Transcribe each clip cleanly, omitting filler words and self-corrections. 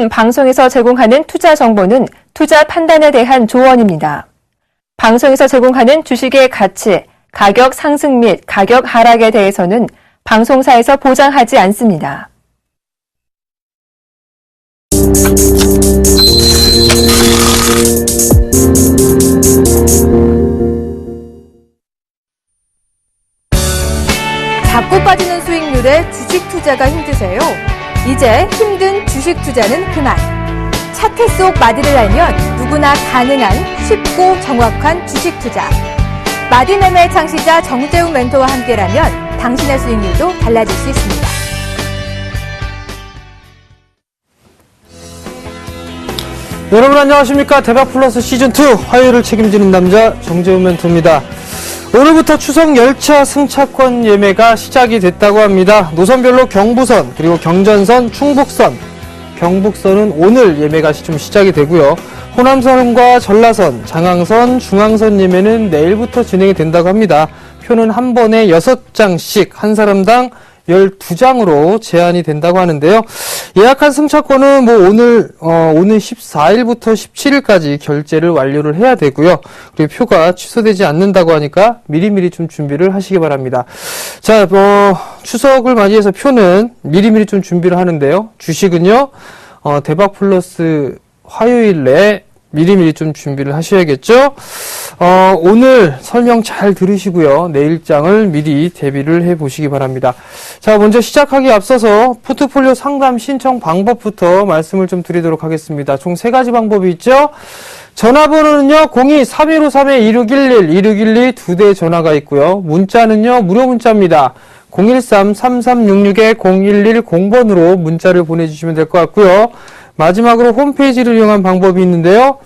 지금 방송에서 제공하는 투자 정보는 투자 판단에 대한 조언입니다. 방송에서 제공하는 주식의 가치, 가격 상승 및 가격 하락에 대해서는 방송사에서 보장하지 않습니다. 자꾸 빠지는 수익률에 주식 투자가 힘드세요? 이제 힘든 주식 투자는 그만. 차트 속 마디를 알면 누구나 가능한 쉽고 정확한 주식 투자. 마디매매 창시자 정재훈 멘토와 함께라면 당신의 수익률도 달라질 수 있습니다. 여러분 안녕하십니까? 대박플러스 시즌2 화요일을 책임지는 남자 정재훈 멘토입니다. 오늘부터 추석 열차 승차권 예매가 시작이 됐다고 합니다. 노선별로 경부선, 그리고 경전선, 충북선, 경북선은 오늘 예매가 좀 시작이 되고요. 호남선과 전라선, 장항선, 중앙선 예매는 내일부터 진행이 된다고 합니다. 표는 한 번에 6장씩 한 사람당 12장으로 제한이 된다고 하는데요. 예약한 승차권은 오늘 14일부터 17일까지 결제를 완료를 해야 되고요. 그리고 표가 취소되지 않는다고 하니까 미리미리 좀 준비를 하시기 바랍니다. 자, 추석을 맞이해서 표는 미리미리 좀 준비를 하는데요. 주식은요, 대박 플러스 화요일 내에 미리미리 좀 준비를 하셔야겠죠? 오늘 설명 잘 들으시고요. 내일장을 미리 대비를 해 보시기 바랍니다. 자, 먼저 시작하기 앞서서 포트폴리오 상담 신청 방법부터 말씀을 좀 드리도록 하겠습니다. 총 3가지 방법이 있죠? 전화번호는요, 02-3153-2611, 2612 2대 전화가 있고요. 문자는요, 무료 문자입니다. 013-3366-0110번으로 문자를 보내주시면 될 것 같고요. 마지막으로 홈페이지를 이용한 방법이 있는데요.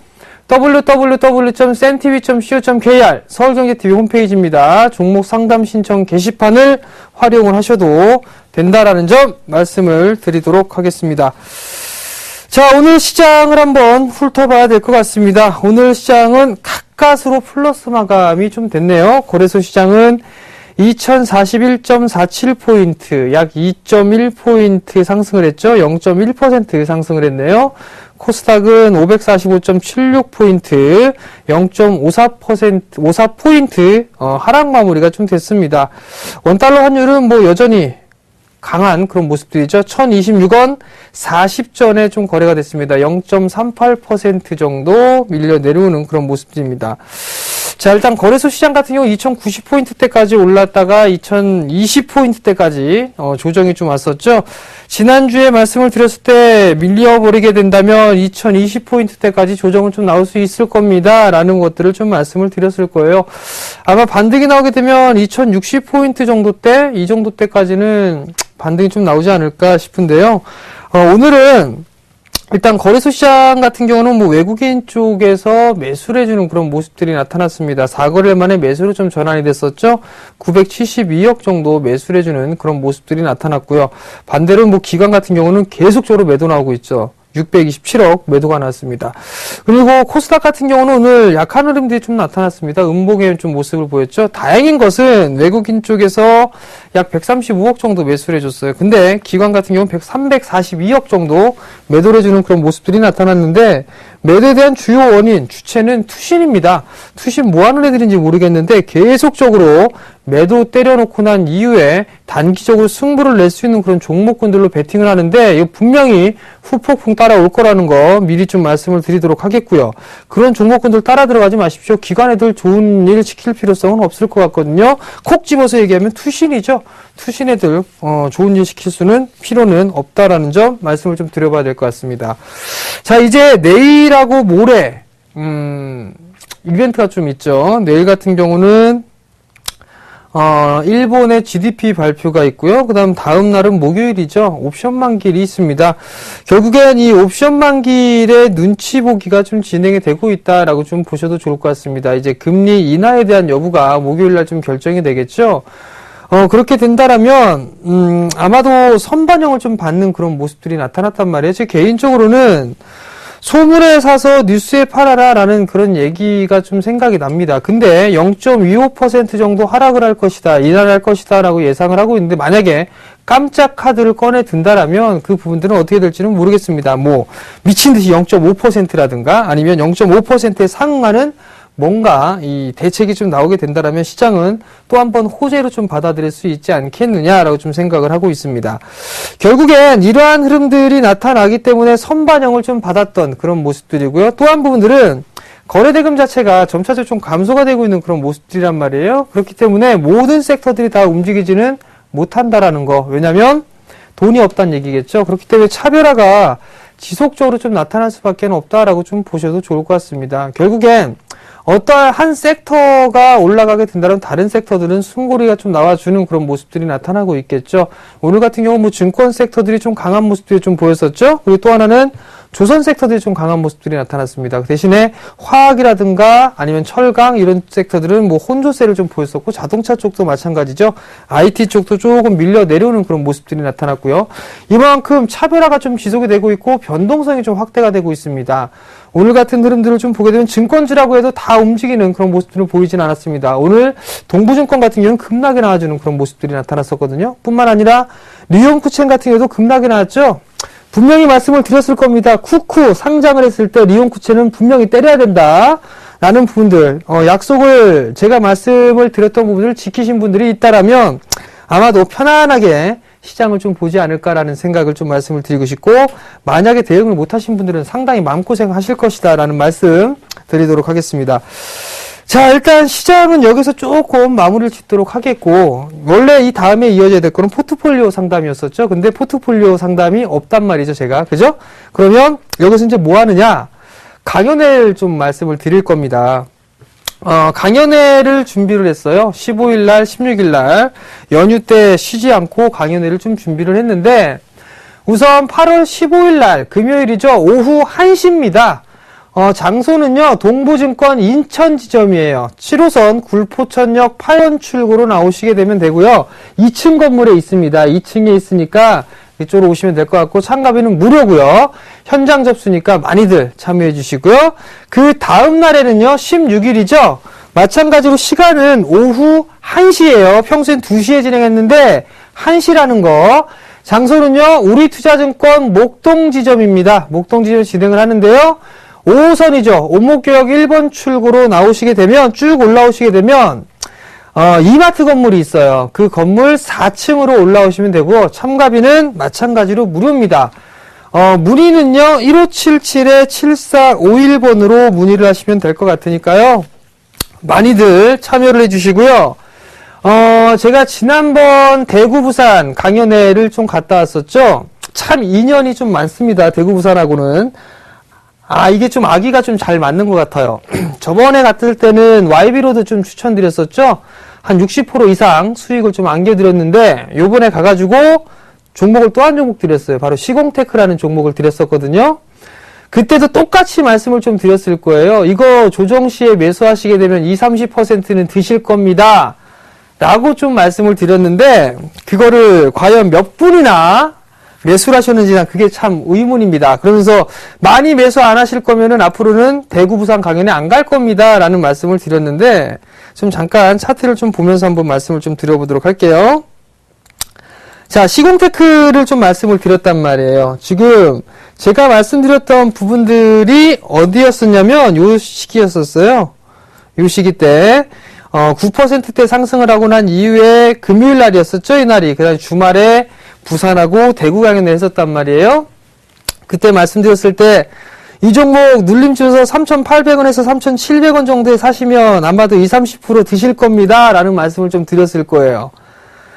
www.centv.co.kr 서울경제TV 홈페이지입니다. 종목 상담 신청 게시판을 활용을 하셔도 된다라는 점 말씀을 드리도록 하겠습니다. 자, 오늘 시장을 한번 훑어봐야 될 것 같습니다. 오늘 시장은 가까스로 플러스 마감이 좀 됐네요. 거래소 시장은 2041.47포인트, 약 2.1포인트 상승을 했죠. 0.1% 상승을 했네요. 코스닥은 545.76포인트, 0.54포인트 하락 마무리가 좀 됐습니다. 원달러 환율은 여전히 강한 그런 모습들이죠. 1026원 40전에 좀 거래가 됐습니다. 0.38% 정도 밀려 내려오는 그런 모습들입니다. 자, 일단 거래소 시장 같은 경우 2090포인트대까지 올랐다가 2020포인트대까지 조정이 좀 왔었죠. 지난주에 말씀을 드렸을 때 밀려버리게 된다면 2020포인트대까지 조정은 좀 나올 수 있을 겁니다. 라는 것들을 좀 말씀을 드렸을 거예요. 아마 반등이 나오게 되면 2060포인트 정도 때, 이 정도 때까지는 반등이 좀 나오지 않을까 싶은데요. 오늘은 일단 거래소 시장 같은 경우는 외국인 쪽에서 매수를 해주는 그런 모습들이 나타났습니다. 4거래일 만에 매수로 좀 전환이 됐었죠. 972억 정도 매수를 해주는 그런 모습들이 나타났고요. 반대로 기관 같은 경우는 계속적으로 매도 나오고 있죠. 627억 매도가 나왔습니다. 그리고 코스닥 같은 경우는 오늘 약한 흐름들이 좀 나타났습니다. 음봉의 좀 모습을 보였죠. 다행인 것은 외국인 쪽에서 약 135억 정도 매수를 해줬어요. 근데 기관 같은 경우는 342억 정도 매도를 해주는 그런 모습들이 나타났는데, 매도에 대한 주요 원인, 주체는 투신입니다. 투신 뭐 하는 애들인지 모르겠는데 계속적으로 매도 때려놓고 난 이후에 단기적으로 승부를 낼 수 있는 그런 종목군들로 베팅을 하는데, 이거 분명히 후폭풍 따라올 거라는 거 미리 좀 말씀을 드리도록 하겠고요. 그런 종목군들 따라 들어가지 마십시오. 기관 애들 좋은 일 시킬 필요성은 없을 것 같거든요. 콕 집어서 얘기하면 투신이죠. 투신 애들 좋은 일 시킬 수는 필요는 없다라는 점 말씀을 좀 드려봐야 될 것 같습니다. 자, 이제 내일하고 모레 이벤트가 좀 있죠. 내일 같은 경우는 일본의 GDP 발표가 있고요. 그 다음 날은 목요일이죠. 옵션 만길이 있습니다. 결국엔 이 옵션 만길의 눈치 보기가 좀 진행이 되고 있다라고 좀 보셔도 좋을 것 같습니다. 이제 금리 인하에 대한 여부가 목요일 날 좀 결정이 되겠죠. 그렇게 된다라면, 아마도 선반영을 좀 받는 그런 모습들이 나타났단 말이에요. 제 개인적으로는, 소문에 사서 뉴스에 팔아라라는 그런 얘기가 좀 생각이 납니다. 근데 0.25% 정도 하락을 할 것이다, 인하할 것이다라고 예상을 하고 있는데 만약에 깜짝 카드를 꺼내 든다라면 그 부분들은 어떻게 될지는 모르겠습니다. 뭐 미친 듯이 0.5%라든가 아니면 0.5%에 상응하는 뭔가 이 대책이 좀 나오게 된다라면 시장은 또 한 번 호재로 좀 받아들일 수 있지 않겠느냐라고 좀 생각을 하고 있습니다. 결국엔 이러한 흐름들이 나타나기 때문에 선반영을 좀 받았던 그런 모습들이고요. 또 한 부분들은 거래대금 자체가 점차적으로 좀 감소가 되고 있는 그런 모습들이란 말이에요. 그렇기 때문에 모든 섹터들이 다 움직이지는 못한다라는 거. 왜냐하면 돈이 없다는 얘기겠죠. 그렇기 때문에 차별화가 지속적으로 좀 나타날 수밖에 없다라고 좀 보셔도 좋을 것 같습니다. 결국엔 어떠한 한 섹터가 올라가게 된다면 다른 섹터들은 숨고리가 좀 나와주는 그런 모습들이 나타나고 있겠죠. 오늘 같은 경우 뭐 증권 섹터들이 좀 강한 모습들이 좀 보였었죠. 그리고 또 하나는 조선 섹터들이 좀 강한 모습들이 나타났습니다. 그 대신에 화학이라든가 아니면 철강 이런 섹터들은 뭐 혼조세를 좀 보였었고 자동차 쪽도 마찬가지죠. IT 쪽도 조금 밀려 내려오는 그런 모습들이 나타났고요. 이만큼 차별화가 좀 지속이 되고 있고 변동성이 좀 확대가 되고 있습니다. 오늘 같은 흐름들을 좀 보게 되면 증권주라고 해도 다 움직이는 그런 모습들을 보이진 않았습니다. 오늘 동부증권 같은 경우는 급락이 나와주는 그런 모습들이 나타났었거든요. 뿐만 아니라 리온쿠첸 같은 경우도 급락이 나왔죠. 분명히 말씀을 드렸을 겁니다. 쿠쿠 상장을 했을 때 리온쿠첸은 분명히 때려야 된다 라는 부분들, 약속을 제가 말씀을 드렸던 부분을 지키신 분들이 있다라면 아마도 편안하게 시장을 좀 보지 않을까라는 생각을 좀 말씀을 드리고 싶고, 만약에 대응을 못하신 분들은 상당히 마음고생 하실 것이다 라는 말씀 드리도록 하겠습니다. 자, 일단 시장은 여기서 조금 마무리를 짓도록 하겠고, 원래 이 다음에 이어져야 될 거는 포트폴리오 상담이었었죠. 근데 포트폴리오 상담이 없단 말이죠, 제가. 그죠? 그러면 여기서 이제 뭐 하느냐? 강연회를 좀 말씀을 드릴 겁니다. 강연회를 준비를 했어요. 15일날, 16일날 연휴 때 쉬지 않고 강연회를 좀 준비를 했는데, 우선 8월 15일날 금요일이죠. 오후 1시입니다. 장소는요, 동부증권 인천지점이에요. 7호선 굴포천역 파연 출구로 나오시게 되면 되고요. 2층 건물에 있습니다. 2층에 있으니까 이쪽으로 오시면 될 것 같고, 참가비는 무료고요. 현장 접수니까 많이들 참여해 주시고요. 그 다음 날에는요, 16일이죠. 마찬가지로 시간은 오후 1시예요. 평소엔 2시에 진행했는데 1시라는 거. 장소는요, 우리투자증권 목동지점입니다. 목동지점 진행을 하는데요. 5호선이죠. 오목교역 1번 출구로 나오시게 되면, 쭉 올라오시게 되면 이마트 건물이 있어요. 그 건물 4층으로 올라오시면 되고, 참가비는 마찬가지로 무료입니다. 문의는요, 1577-7451번으로 문의를 하시면 될 것 같으니까요. 많이들 참여를 해주시고요. 제가 지난번 대구, 부산 강연회를 좀 갔다 왔었죠. 참 인연이 좀 많습니다. 대구, 부산하고는. 이게 좀 아기가 좀 잘 맞는 것 같아요. 저번에 갔을 때는 YB로도 좀 추천드렸었죠. 한 60% 이상 수익을 좀 안겨드렸는데, 요번에 가가지고 종목을 또 한 종목 드렸어요. 바로 시공테크라는 종목을 드렸었거든요. 그때도 똑같이 말씀을 좀 드렸을 거예요. 이거 조정 시에 매수하시게 되면 20-30%는 드실 겁니다. 라고 좀 말씀을 드렸는데, 그거를 과연 몇 분이나 매수를 하셨는지 난 그게 참 의문입니다. 그러면서 많이 매수 안 하실 거면은 앞으로는 대구, 부산 강연에 안 갈 겁니다. 라는 말씀을 드렸는데, 좀 잠깐 차트를 좀 보면서 한번 말씀을 좀 드려보도록 할게요. 자, 시공테크를 좀 말씀을 드렸단 말이에요. 지금 제가 말씀드렸던 부분들이 어디였었냐면 요 시기였었어요. 요 시기 때 9%대 상승을 하고 난 이후에 금요일 날이었었죠. 이날이. 그 다음에 주말에 부산하고 대구 강연을 했었단 말이에요. 그때 말씀드렸을 때 이 종목 눌림주에서 3,800원에서 3,700원 정도에 사시면 아마도 20-30% 드실 겁니다. 라는 말씀을 좀 드렸을 거예요.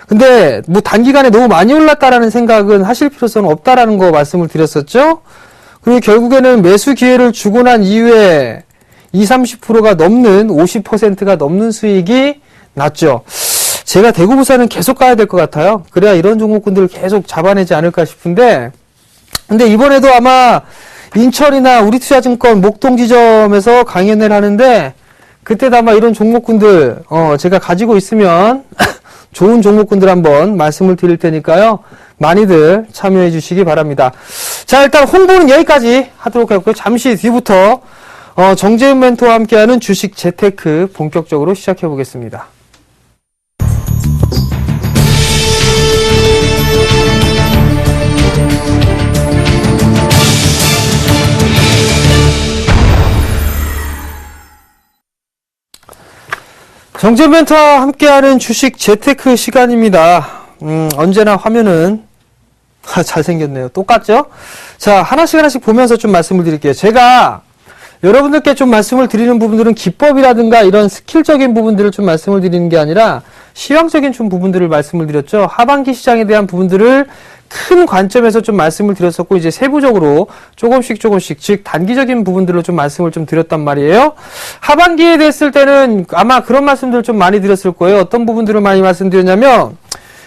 근데 뭐 단기간에 너무 많이 올랐다라는 생각은 하실 필요성은 없다라는 거 말씀을 드렸었죠. 그리고 결국에는 매수 기회를 주고 난 이후에 20-30%가 넘는 50%가 넘는 수익이 났죠. 제가 대구, 부산은 계속 가야 될 것 같아요. 그래야 이런 종목군들을 계속 잡아내지 않을까 싶은데, 근데 이번에도 아마 인천이나 우리투자증권 목동지점에서 강연회를 하는데, 그때도 아마 이런 종목군들 제가 가지고 있으면 좋은 종목군들 한번 말씀을 드릴 테니까요. 많이들 참여해 주시기 바랍니다. 자, 일단 홍보는 여기까지 하도록 하고요. 잠시 뒤부터 정재훈 멘토와 함께하는 주식 재테크 본격적으로 시작해 보겠습니다. 정재훈 멘토와 함께하는 주식 재테크 시간입니다. 언제나 화면은 잘생겼네요. 똑같죠? 자, 하나씩 보면서 좀 말씀을 드릴게요. 제가 여러분들께 좀 말씀을 드리는 부분들은 기법이라든가 이런 스킬적인 부분들을 좀 말씀을 드리는 게 아니라 실용적인 좀 부분들을 말씀을 드렸죠. 하반기 시장에 대한 부분들을 큰 관점에서 좀 말씀을 드렸었고, 이제 세부적으로 조금씩, 즉, 단기적인 부분들로 좀 말씀을 좀 드렸단 말이에요. 하반기에 됐을 때는 아마 그런 말씀들을 좀 많이 드렸을 거예요. 어떤 부분들을 많이 말씀드렸냐면,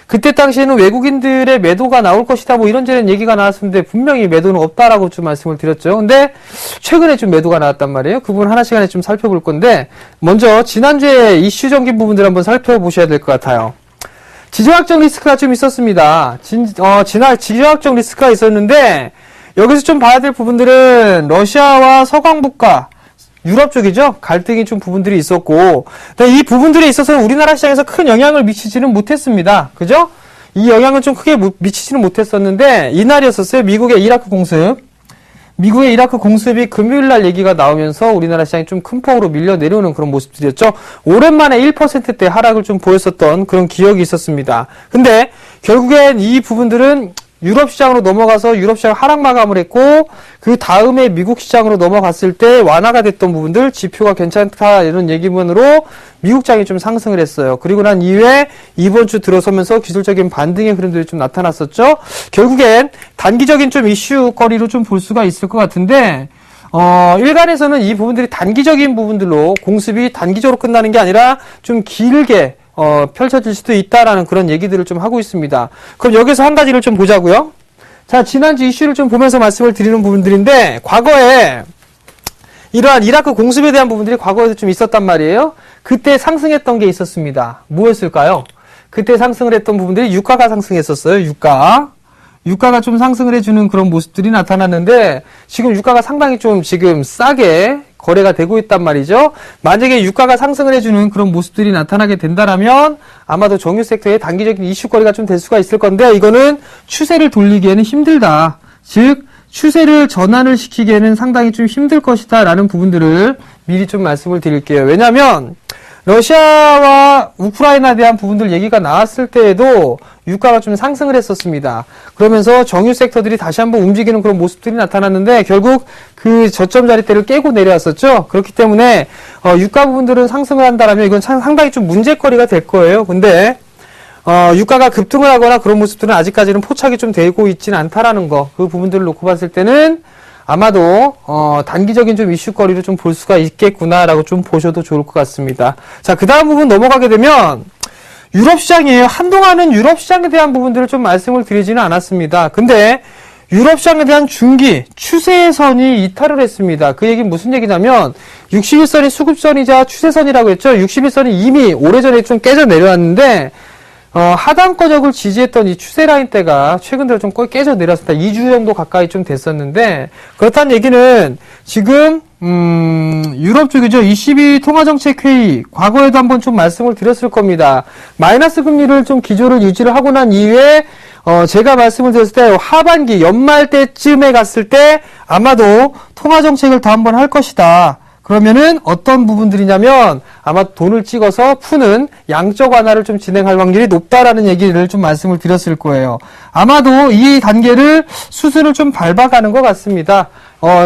그때 당시에는 외국인들의 매도가 나올 것이다, 뭐 이런저런 얘기가 나왔었는데, 분명히 매도는 없다라고 좀 말씀을 드렸죠. 근데, 최근에 좀 매도가 나왔단 말이에요. 그 부분 하나 시간에 좀 살펴볼 건데, 먼저, 지난주에 이슈적인 부분들 한번 살펴보셔야 될 것 같아요. 지정학적 리스크가 좀 있었습니다. 지정학적 리스크가 있었는데, 여기서 좀 봐야 될 부분들은 러시아와 서방국가, 유럽 쪽이죠? 갈등이 좀 부분들이 있었고, 이 부분들에 있어서는 우리나라 시장에서 큰 영향을 미치지는 못했습니다. 그죠? 이 영향은 좀 크게 미치지는 못했었는데, 이날이었었어요. 미국의 이라크 공습이 금요일날 얘기가 나오면서 우리나라 시장이 좀 큰 폭으로 밀려 내려오는 그런 모습들이었죠. 오랜만에 1%대 하락을 좀 보였었던 그런 기억이 있었습니다. 근데 결국엔 이 부분들은 유럽 시장으로 넘어가서 유럽 시장 하락 마감을 했고, 그 다음에 미국 시장으로 넘어갔을 때 완화가 됐던 부분들, 지표가 괜찮다 이런 얘기만으로 미국 장이 좀 상승을 했어요. 그리고 난 이후에 이번 주 들어서면서 기술적인 반등의 흐름들이 좀 나타났었죠. 결국엔 단기적인 좀 이슈거리로 좀 볼 수가 있을 것 같은데, 일간에서는 이 부분들이 단기적인 부분들로 공습이 단기적으로 끝나는 게 아니라 좀 길게 펼쳐질 수도 있다라는 그런 얘기들을 좀 하고 있습니다. 그럼 여기서 한 가지를 좀 보자고요. 자, 지난주 이슈를 좀 보면서 말씀을 드리는 부분들인데, 과거에 이러한 이라크 공습에 대한 부분들이 과거에도 좀 있었단 말이에요. 그때 상승했던 게 있었습니다. 뭐였을까요? 그때 상승을 했던 부분들이 유가가 상승했었어요. 유가가 좀 상승을 해주는 그런 모습들이 나타났는데, 지금 유가가 상당히 좀 지금 싸게 거래가 되고 있단 말이죠. 만약에 유가가 상승을 해주는 그런 모습들이 나타나게 된다라면 아마도 정유 섹터의 단기적인 이슈거리가 좀 될 수가 있을 건데, 이거는 추세를 돌리기에는 힘들다. 즉 추세를 전환을 시키기에는 상당히 좀 힘들 것이다 라는 부분들을 미리 좀 말씀을 드릴게요. 왜냐하면 러시아와 우크라이나에 대한 부분들 얘기가 나왔을 때에도 유가가 좀 상승을 했었습니다. 그러면서 정유 섹터들이 다시 한번 움직이는 그런 모습들이 나타났는데, 결국 그 저점 자리대를 깨고 내려왔었죠. 그렇기 때문에 유가 부분들은 상승을 한다라면 이건 상당히 좀 문제거리가 될 거예요. 근데 유가가 급등을 하거나 그런 모습들은 아직까지는 포착이 좀 되고 있지는 않다라는 거, 그 부분들을 놓고 봤을 때는 아마도 단기적인 좀 이슈거리로 좀 볼 수가 있겠구나라고 좀 보셔도 좋을 것 같습니다. 자, 그 다음 부분 넘어가게 되면 유럽 시장이에요. 한동안은 유럽 시장에 대한 부분들을 좀 말씀을 드리지는 않았습니다. 근데 유럽 시장에 대한 중기 추세선이 이탈을 했습니다. 그 얘기는 무슨 얘기냐면 61선이 수급선이자 추세선이라고 했죠. 61선이 이미 오래전에 좀 깨져 내려왔는데 하단 거적을 지지했던 이 추세 라인대가 최근 들어 좀 깨져 내렸습니다. 2주 정도 가까이 좀 됐었는데, 그렇다는 얘기는 지금 유럽 쪽이죠. 22 통화정책회의, 과거에도 한번 좀 말씀을 드렸을 겁니다. 마이너스 금리를 좀 기조를 유지를 하고 난 이후에 제가 말씀을 드렸을 때 하반기 연말 때쯤에 갔을 때 아마도 통화정책을 더 한번 할 것이다. 그러면은 어떤 부분들이냐면 아마 돈을 찍어서 푸는 양적 완화를 좀 진행할 확률이 높다라는 얘기를 좀 말씀을 드렸을 거예요. 아마도 이 단계를 수순을 좀 밟아가는 것 같습니다.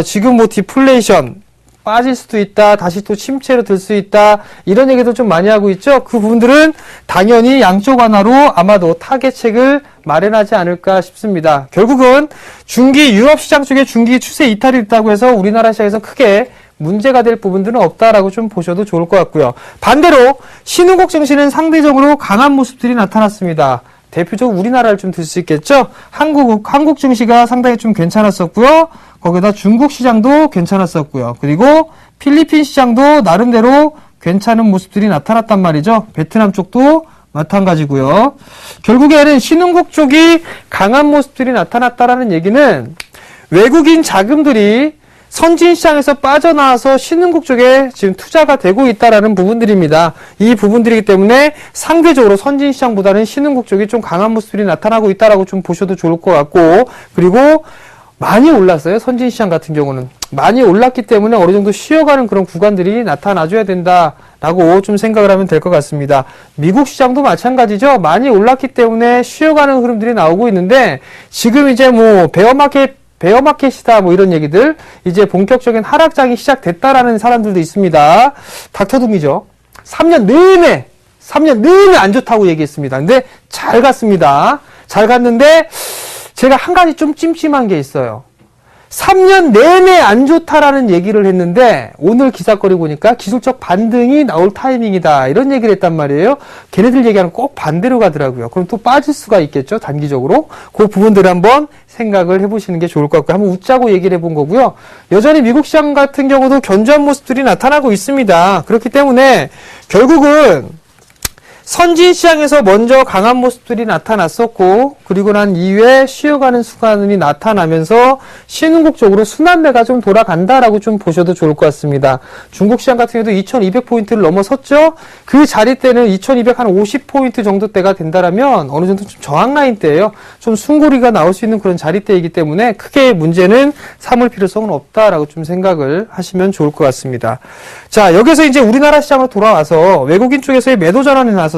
지금 뭐 디플레이션 빠질 수도 있다, 다시 또 침체로 들 수 있다, 이런 얘기도 좀 많이 하고 있죠. 그 부분들은 당연히 양적 완화로 아마도 타겟책을 마련하지 않을까 싶습니다. 결국은 중기 유럽 시장 쪽에 중기 추세 이탈이 있다고 해서 우리나라 시장에서 크게 문제가 될 부분들은 없다라고 좀 보셔도 좋을 것 같고요. 반대로 신흥국 증시는 상대적으로 강한 모습들이 나타났습니다. 대표적으로 우리나라를 좀 들 수 있겠죠. 한국 증시가 상당히 좀 괜찮았었고요. 거기다 중국 시장도 괜찮았었고요. 그리고 필리핀 시장도 나름대로 괜찮은 모습들이 나타났단 말이죠. 베트남 쪽도 마찬가지고요. 결국에는 신흥국 쪽이 강한 모습들이 나타났다라는 얘기는 외국인 자금들이 선진 시장에서 빠져나와서 신흥국 쪽에 지금 투자가 되고 있다라는 부분들입니다. 이 부분들이기 때문에 상대적으로 선진 시장보다는 신흥국 쪽이 좀 강한 모습들이 나타나고 있다라고 좀 보셔도 좋을 것 같고, 그리고 많이 올랐어요. 선진 시장 같은 경우는 많이 올랐기 때문에 어느 정도 쉬어가는 그런 구간들이 나타나줘야 된다라고 좀 생각을 하면 될 것 같습니다. 미국 시장도 마찬가지죠. 많이 올랐기 때문에 쉬어가는 흐름들이 나오고 있는데, 지금 이제 뭐 베어마켓이다 뭐 이런 얘기들, 이제 본격적인 하락장이 시작됐다라는 사람들도 있습니다. 닥터둥이죠. 3년 내내 안 좋다고 얘기했습니다. 근데 잘 갔습니다. 잘 갔는데 제가 한 가지 좀 찜찜한 게 있어요. 3년 내내 안 좋다라는 얘기를 했는데 오늘 기사거리 보니까 기술적 반등이 나올 타이밍이다 이런 얘기를 했단 말이에요. 걔네들 얘기하는 꼭 반대로 가더라고요. 그럼 또 빠질 수가 있겠죠, 단기적으로. 그 부분들을 한번 생각을 해보시는 게 좋을 것 같고요. 한번 웃자고 얘기를 해본 거고요. 여전히 미국 시장 같은 경우도 견조한 모습들이 나타나고 있습니다. 그렇기 때문에 결국은 선진 시장에서 먼저 강한 모습들이 나타났었고, 그리고 난 이후에 쉬어가는 순간이 나타나면서 신흥국 쪽으로 순환매가 좀 돌아간다라고 좀 보셔도 좋을 것 같습니다. 중국 시장 같은 경우도 2200포인트를 넘어섰죠. 그 자리 때는 2250포인트 정도 때가 된다라면 어느 정도 좀 저항 라인 때예요. 좀 숨고리가 나올 수 있는 그런 자리대이기 때문에 크게 문제는 삼을 필요성은 없다라고 좀 생각을 하시면 좋을 것 같습니다. 자, 여기서 이제 우리나라 시장으로 돌아와서 외국인 쪽에서의 매도 전환이 나왔었습니다.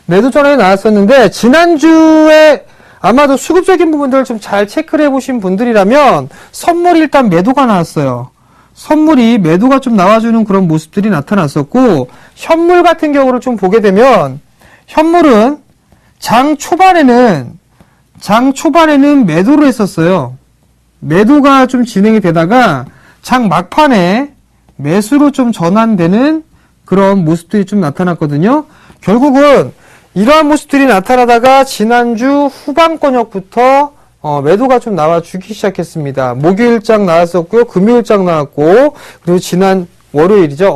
매도 전환이 나왔었는데, 지난주에 아마도 수급적인 부분들을 좀 잘 체크를 해보신 분들이라면 선물이 일단 매도가 나왔어요. 선물이 매도가 좀 나와주는 그런 모습들이 나타났었고, 현물 같은 경우를 좀 보게 되면 현물은 장 초반에는 매도를 했었어요. 매도가 좀 진행이 되다가 장 막판에 매수로 좀 전환되는 그런 모습들이 좀 나타났거든요. 결국은 이러한 모습들이 나타나다가 지난주 후반권역부터 매도가 좀 나와주기 시작했습니다. 목요일장 나왔었고요. 금요일장 나왔고, 그리고 지난 월요일이죠.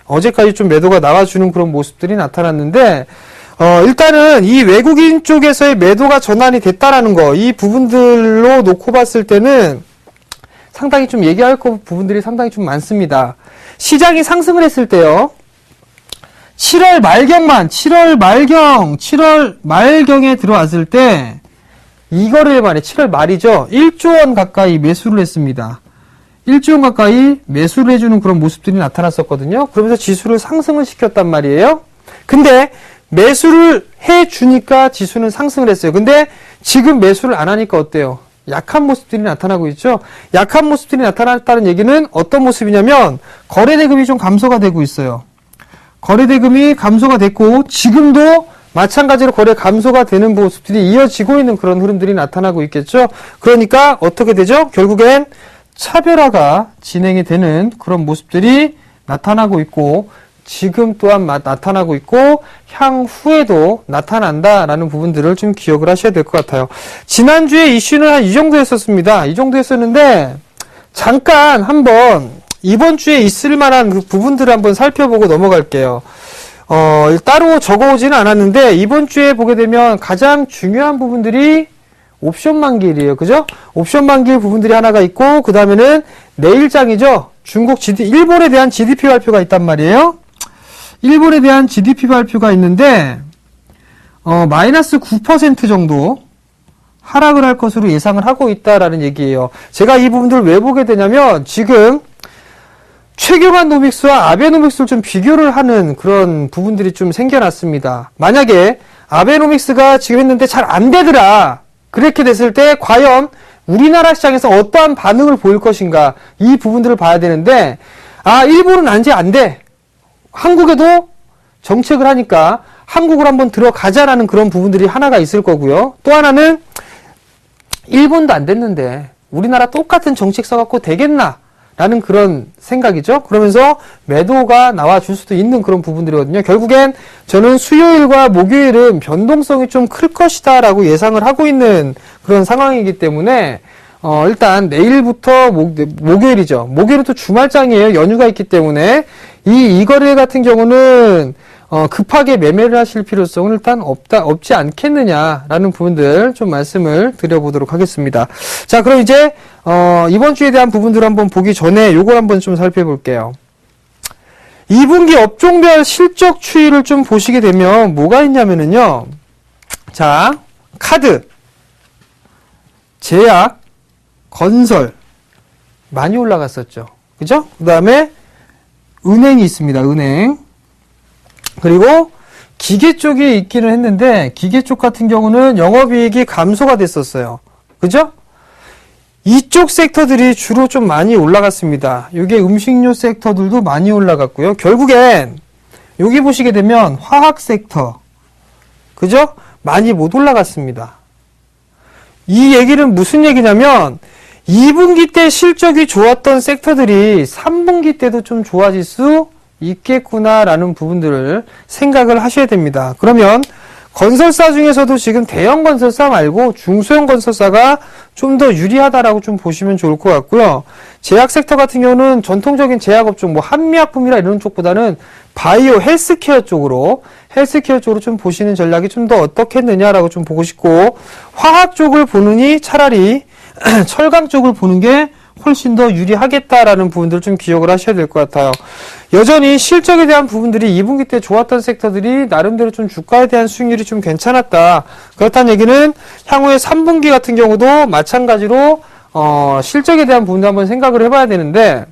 어제까지 좀 매도가 나와주는 그런 모습들이 나타났는데, 일단은 이 외국인 쪽에서의 매도가 전환이 됐다라는 거, 이 부분들로 놓고 봤을 때는 상당히 좀 얘기할 부분들이 상당히 좀 많습니다. 시장이 상승을 했을 때요. 7월 말경에 들어왔을 때, 이거를 말해, 7월 말이죠. 1조 원 가까이 매수를 했습니다. 1조 원 가까이 매수를 해주는 그런 모습들이 나타났었거든요. 그러면서 지수를 상승을 시켰단 말이에요. 근데 매수를 해주니까 지수는 상승을 했어요. 근데 지금 매수를 안 하니까 어때요? 약한 모습들이 나타나고 있죠. 약한 모습들이 나타났다는 얘기는 어떤 모습이냐면 거래대금이 좀 감소가 되고 있어요. 거래대금이 감소가 됐고, 지금도 마찬가지로 거래 감소가 되는 모습들이 이어지고 있는 그런 흐름들이 나타나고 있겠죠. 그러니까 어떻게 되죠? 결국엔 차별화가 진행이 되는 그런 모습들이 나타나고 있고, 지금 또한 나타나고 있고, 향후에도 나타난다라는 부분들을 좀 기억을 하셔야 될 것 같아요. 지난주에 이슈는 한 이 정도 했었습니다. 이 정도 했었는데, 잠깐 한번 이번 주에 있을 만한 그 부분들을 한번 살펴보고 넘어갈게요. 따로 적어오지는 않았는데, 이번 주에 보게 되면 가장 중요한 부분들이 옵션 만기일이에요. 그죠? 옵션 만기일 부분들이 하나가 있고, 그 다음에는 내일장이죠. 일본에 대한 GDP 발표가 있단 말이에요. 일본에 대한 GDP 발표가 있는데, 마이너스 9% 정도 하락을 할 것으로 예상을 하고 있다라는 얘기예요. 제가 이 부분들을 왜 보게 되냐면, 지금 최경환 노믹스와 아베노믹스를 좀 비교를 하는 그런 부분들이 좀 생겨났습니다. 만약에 아베노믹스가 지금 했는데 잘 안 되더라. 그렇게 됐을 때 과연 우리나라 시장에서 어떠한 반응을 보일 것인가, 이 부분들을 봐야 되는데, 일본은 안 돼. 한국에도 정책을 하니까 한국을 한번 들어가자라는 그런 부분들이 하나가 있을 거고요. 또 하나는 일본도 안 됐는데 우리나라 똑같은 정책 써갖고 되겠나? 라는 그런 생각이죠. 그러면서 매도가 나와줄 수도 있는 그런 부분들이거든요. 결국엔 저는 수요일과 목요일은 변동성이 좀 클 것이다 라고 예상을 하고 있는 그런 상황이기 때문에 일단 내일부터 목요일이죠. 목요일은 또 주말장이에요. 연휴가 있기 때문에 이 거래 같은 경우는 급하게 매매를 하실 필요성은 일단 없지 않겠느냐라는 부분들 좀 말씀을 드려보도록 하겠습니다. 자, 그럼 이제, 이번 주에 대한 부분들을 한번 보기 전에 요걸 한번 좀 살펴볼게요. 2분기 업종별 실적 추이를 좀 보시게 되면 뭐가 있냐면은요. 자, 카드, 제약, 건설 많이 올라갔었죠. 그죠? 그 다음에 은행이 있습니다. 은행. 그리고 기계 쪽이 있기는 했는데 기계 쪽 같은 경우는 영업이익이 감소가 됐었어요. 그죠? 이쪽 섹터들이 주로 좀 많이 올라갔습니다. 이게 음식료 섹터들도 많이 올라갔고요. 결국엔 여기 보시게 되면 화학 섹터, 그죠? 많이 못 올라갔습니다. 이 얘기는 무슨 얘기냐면 2분기 때 실적이 좋았던 섹터들이 3분기 때도 좀 좋아질 수 있겠구나라는 부분들을 생각을 하셔야 됩니다. 그러면 건설사 중에서도 지금 대형 건설사 말고 중소형 건설사가 좀 더 유리하다라고 좀 보시면 좋을 것 같고요. 제약 섹터 같은 경우는 전통적인 제약업종, 뭐 한미약품이나 이런 쪽보다는 바이오 헬스케어 쪽으로 좀 보시는 전략이 좀 더 어떻겠느냐라고 좀 보고 싶고, 화학 쪽을 보느니 차라리 철강 쪽을 보는 게 훨씬 더 유리하겠다라는 부분들을 좀 기억을 하셔야 될 것 같아요. 여전히 실적에 대한 부분들이 2분기 때 좋았던 섹터들이 나름대로 좀 주가에 대한 수익률이 좀 괜찮았다. 그렇다는 얘기는 향후에 3분기 같은 경우도 마찬가지로 실적에 대한 부분도 한번 생각을 해봐야 되는데,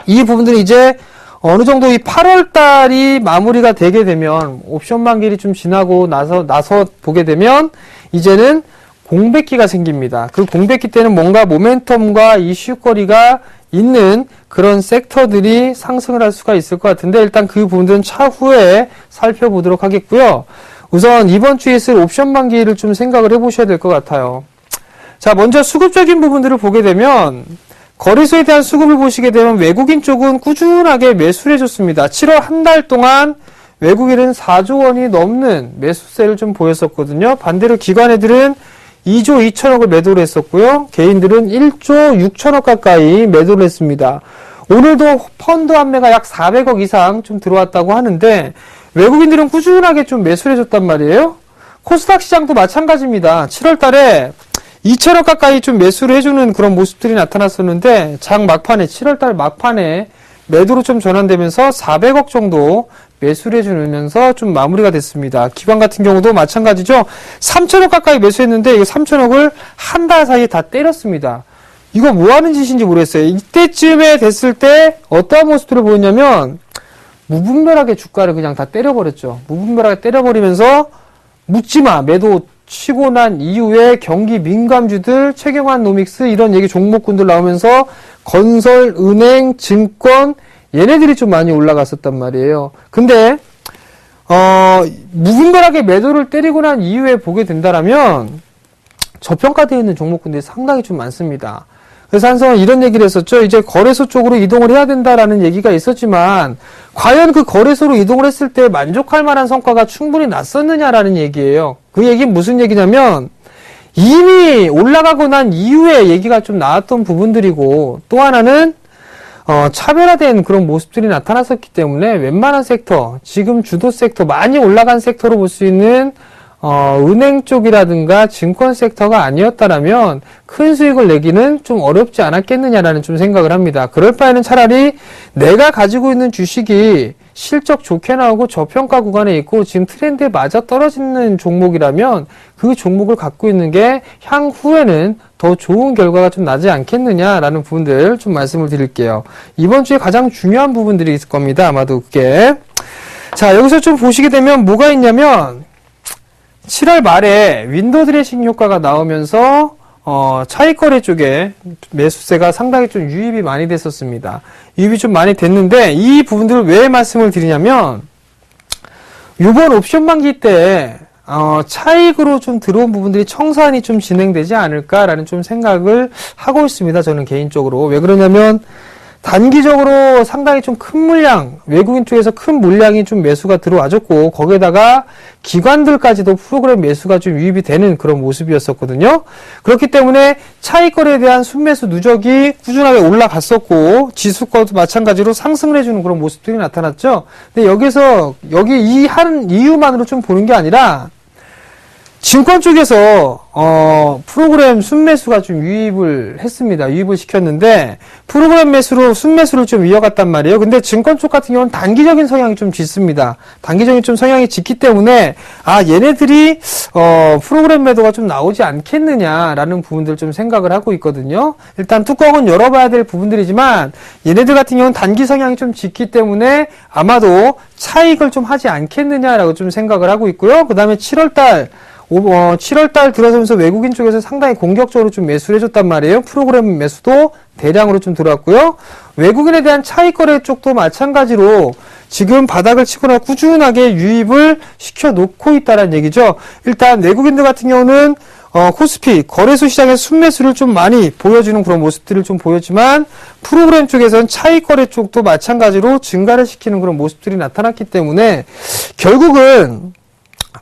이 부분들이 이제 어느 정도 이 8월 달이 마무리가 되게 되면, 옵션 만기일이 좀 지나고 나서 보게 되면 이제는 공백기가 생깁니다. 그 공백기 때는 뭔가 모멘텀과 이슈거리가 있는 그런 섹터들이 상승을 할 수가 있을 것 같은데, 일단 그 부분들은 차후에 살펴보도록 하겠고요. 우선 이번 주에 있을 옵션 만기를 좀 생각을 해보셔야 될 것 같아요. 자, 먼저 수급적인 부분들을 보게 되면 거래소에 대한 수급을 보시게 되면 외국인 쪽은 꾸준하게 매수를 해줬습니다. 7월 한 달 동안 외국인은 4조 원이 넘는 매수세를 좀 보였었거든요. 반대로 기관애들은 2조 2천억을 매도를 했었고요. 개인들은 1조 6천억 가까이 매도를 했습니다. 오늘도 펀드 환매가 약 400억 이상 좀 들어왔다고 하는데, 외국인들은 꾸준하게 좀 매수를 해줬단 말이에요. 코스닥 시장도 마찬가지입니다. 7월 달에 2천억 가까이 좀 매수를 해주는 그런 모습들이 나타났었는데, 장 막판에, 7월 달 막판에 매도로 좀 전환되면서 400억 정도 매수를 해주면서 좀 마무리가 됐습니다. 기관 같은 경우도 마찬가지죠. 3천억 가까이 매수했는데 이거 3천억을 한 달 사이에 다 때렸습니다. 이거 뭐 하는 짓인지 모르겠어요. 이때쯤에 됐을 때 어떠한 모습들을 보였냐면 무분별하게 주가를 그냥 다 때려버렸죠. 무분별하게 때려버리면서 묻지마 매도 치고 난 이후에 경기 민감주들, 최경환 노믹스 이런 얘기 종목군들 나오면서 건설, 은행, 증권 얘네들이 좀 많이 올라갔었단 말이에요. 근데 무분별하게 매도를 때리고 난 이후에 보게 된다라면 저평가되어 있는 종목군들이 상당히 좀 많습니다. 그래서 한성은 이런 얘기를 했었죠. 이제 거래소 쪽으로 이동을 해야 된다라는 얘기가 있었지만 과연 그 거래소로 이동을 했을 때 만족할 만한 성과가 충분히 났었느냐라는 얘기예요. 그 얘기는 무슨 얘기냐면 이미 올라가고 난 이후에 얘기가 좀 나왔던 부분들이고, 또 하나는 차별화된 그런 모습들이 나타났었기 때문에 웬만한 섹터, 지금 주도 섹터, 많이 올라간 섹터로 볼 수 있는 은행 쪽이라든가 증권 섹터가 아니었다라면 큰 수익을 내기는 좀 어렵지 않았겠느냐라는 좀 생각을 합니다. 그럴 바에는 차라리 내가 가지고 있는 주식이 실적 좋게 나오고 저평가 구간에 있고 지금 트렌드에 맞아 떨어지는 종목이라면 그 종목을 갖고 있는 게 향후에는 더 좋은 결과가 좀 나지 않겠느냐라는 부분들 좀 말씀을 드릴게요. 이번 주에 가장 중요한 부분들이 있을 겁니다. 아마도 그게. 자, 여기서 좀 보시게 되면 뭐가 있냐면 7월 말에 윈도우 드레싱 효과가 나오면서 차익거래 쪽에 매수세가 상당히 좀 유입이 많이 됐었습니다. 유입이 좀 많이 됐는데 이 부분들을 왜 말씀을 드리냐면 이번 옵션 만기 때 차익으로 좀 들어온 부분들이 청산이 좀 진행되지 않을까라는 좀 생각을 하고 있습니다. 저는 개인적으로. 왜 그러냐면 단기적으로 상당히 좀 큰 물량, 외국인 쪽에서 큰 물량이 좀 매수가 들어와줬고, 거기에다가 기관들까지도 프로그램 매수가 좀 유입이 되는 그런 모습이었었거든요. 그렇기 때문에 차익거래에 대한 순매수 누적이 꾸준하게 올라갔었고, 지수과도 마찬가지로 상승을 해주는 그런 모습들이 나타났죠. 근데 여기 이 한 이유만으로 좀 보는 게 아니라, 증권 쪽에서 프로그램 순매수가 좀 유입을 했습니다. 유입을 시켰는데 프로그램 매수로 순매수를 좀 이어갔단 말이에요. 근데 증권 쪽 같은 경우는 단기적인 성향이 좀 짙습니다. 단기적인 좀 성향이 짙기 때문에 얘네들이 프로그램 매도가 좀 나오지 않겠느냐라는 부분들 좀 생각을 하고 있거든요. 일단 뚜껑은 열어봐야 될 부분들이지만 얘네들 같은 경우는 단기 성향이 좀 짙기 때문에 아마도 차익을 좀 하지 않겠느냐라고 좀 생각을 하고 있고요. 그 다음에 7월달 들어서면서 외국인 쪽에서 상당히 공격적으로 좀 매수를 해줬단 말이에요. 프로그램 매수도 대량으로 좀 들어왔고요. 외국인에 대한 차익 거래 쪽도 마찬가지로 지금 바닥을 치거나 꾸준하게 유입을 시켜놓고 있다는 얘기죠. 일단 외국인들 같은 경우는 코스피 거래소 시장의 순매수를 좀 많이 보여주는 그런 모습들을 좀 보였지만 프로그램 쪽에서는 차익 거래 쪽도 마찬가지로 증가를 시키는 그런 모습들이 나타났기 때문에 결국은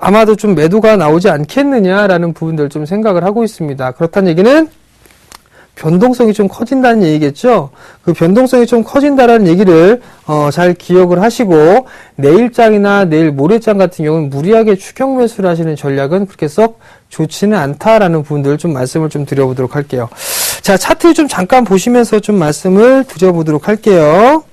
아마도 좀 매도가 나오지 않겠느냐라는 부분들 좀 생각을 하고 있습니다. 그렇다는 얘기는 변동성이 좀 커진다는 얘기겠죠. 그 변동성이 좀 커진다는 얘기를 잘 기억을 하시고 내일장이나 내일 모레장 같은 경우는 무리하게 추격 매수를 하시는 전략은 그렇게 썩 좋지는 않다라는 부분들을 좀 말씀을 좀 드려보도록 할게요. 자, 차트 좀 잠깐 보시면서 좀 말씀을 드려보도록 할게요.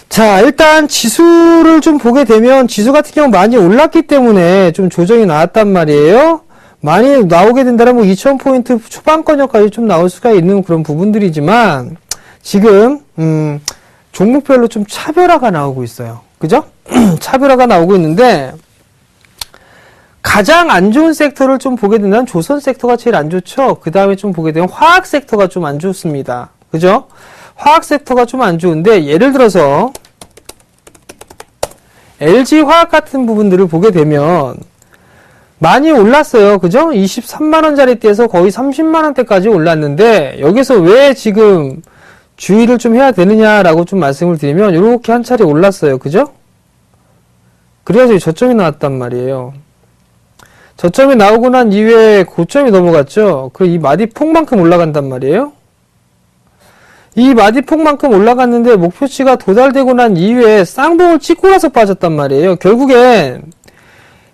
자, 일단 지수를 좀 보게 되면 지수 같은 경우 많이 올랐기 때문에 좀 조정이 나왔단 말이에요. 많이 나오게 된다면 2000포인트 초반권역까지 좀 나올 수가 있는 그런 부분들이지만 지금 종목별로 좀 차별화가 나오고 있어요. 그죠? 차별화가 나오고 있는데 가장 안 좋은 섹터를 좀 보게 된다면 조선 섹터가 제일 안 좋죠. 그 다음에 좀 보게 되면 화학 섹터가 좀 안 좋습니다. 그죠? 화학 섹터가 좀 안 좋은데 예를 들어서 LG화학 같은 부분들을 보게 되면 많이 올랐어요. 그죠? 23만원짜리대에서 거의 30만원대까지 올랐는데 여기서 왜 지금 주의를 좀 해야 되느냐라고 좀 말씀을 드리면 이렇게 한 차례 올랐어요. 그죠? 그래야지 저점이 나왔단 말이에요. 저점이 나오고 난 이후에 고점이 넘어갔죠. 그 이 마디폭만큼 올라간단 말이에요. 이 마디폭만큼 올라갔는데 목표치가 도달되고 난 이후에 쌍봉을 찍고 나서 빠졌단 말이에요. 결국엔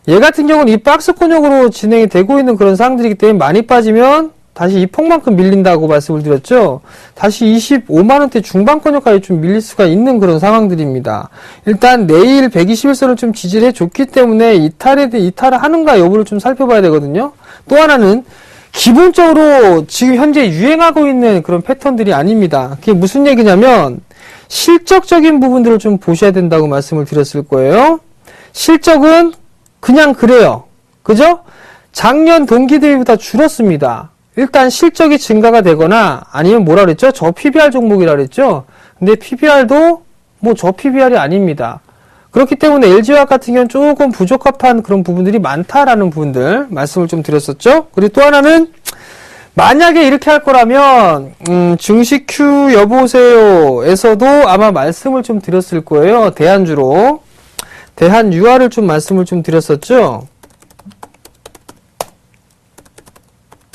얘 같은 경우는 이 박스권역으로 진행이 되고 있는 그런 상황들이기 때문에 많이 빠지면 다시 이 폭만큼 밀린다고 말씀을 드렸죠. 다시 25만원대 중반권역까지 좀 밀릴 수가 있는 그런 상황들입니다. 일단 내일 121선을 좀 지지를 해줬기 때문에 이탈을 하는가 여부를 좀 살펴봐야 되거든요. 또 하나는 기본적으로 지금 현재 유행하고 있는 그런 패턴들이 아닙니다. 그게 무슨 얘기냐면 실적적인 부분들을 좀 보셔야 된다고 말씀을 드렸을 거예요. 실적은 그냥 그래요. 그죠? 작년 동기 대비보다 줄었습니다. 일단 실적이 증가가 되거나 아니면 뭐라 그랬죠? 저 PBR 종목이라 그랬죠? 근데 PBR도 뭐 저 PBR이 아닙니다. 그렇기 때문에 LG화학 같은 경우는 조금 부적합한 그런 부분들이 많다라는 부분들 말씀을 좀 드렸었죠. 그리고 또 하나는 만약에 이렇게 할 거라면 증시 Q 여보세요에서도 아마 말씀을 좀 드렸을 거예요. 대한주로 대한유화를 좀 말씀을 좀 드렸었죠.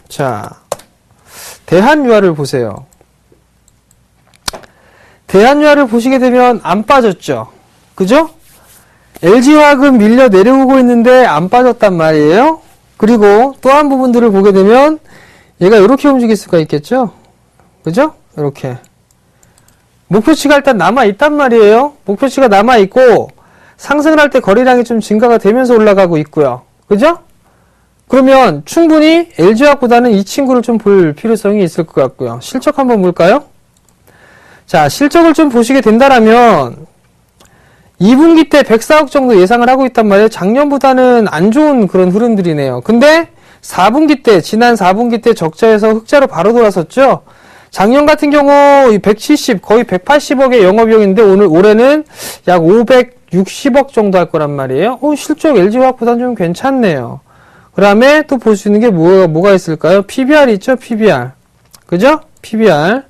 자, 대한유화를 보세요. 대한유화를 보시게 되면 안 빠졌죠. 그죠? LG화학은 밀려 내려오고 있는데 안 빠졌단 말이에요. 그리고 또 한 부분들을 보게 되면 얘가 이렇게 움직일 수가 있겠죠. 그죠? 이렇게 목표치가 일단 남아있단 말이에요. 목표치가 남아있고 상승을 할 때 거래량이 좀 증가가 되면서 올라가고 있고요. 그죠? 그러면 충분히 LG화학보다는 이 친구를 좀 볼 필요성이 있을 것 같고요. 실적 한번 볼까요? 자, 실적을 좀 보시게 된다라면 2분기 때 104억 정도 예상을 하고 있단 말이에요. 작년보다는 안 좋은 그런 흐름들이네요. 근데 4분기 때, 지난 4분기 때 적자에서 흑자로 바로 돌아섰죠. 작년 같은 경우 170, 거의 180억의 영업이익인데 올해는 약 560억 정도 할 거란 말이에요. 실적 LG화학보다는 좀 괜찮네요. 그 다음에 또 볼 수 있는 게 뭐가 있을까요? PBR 있죠? PBR. 그죠? PBR.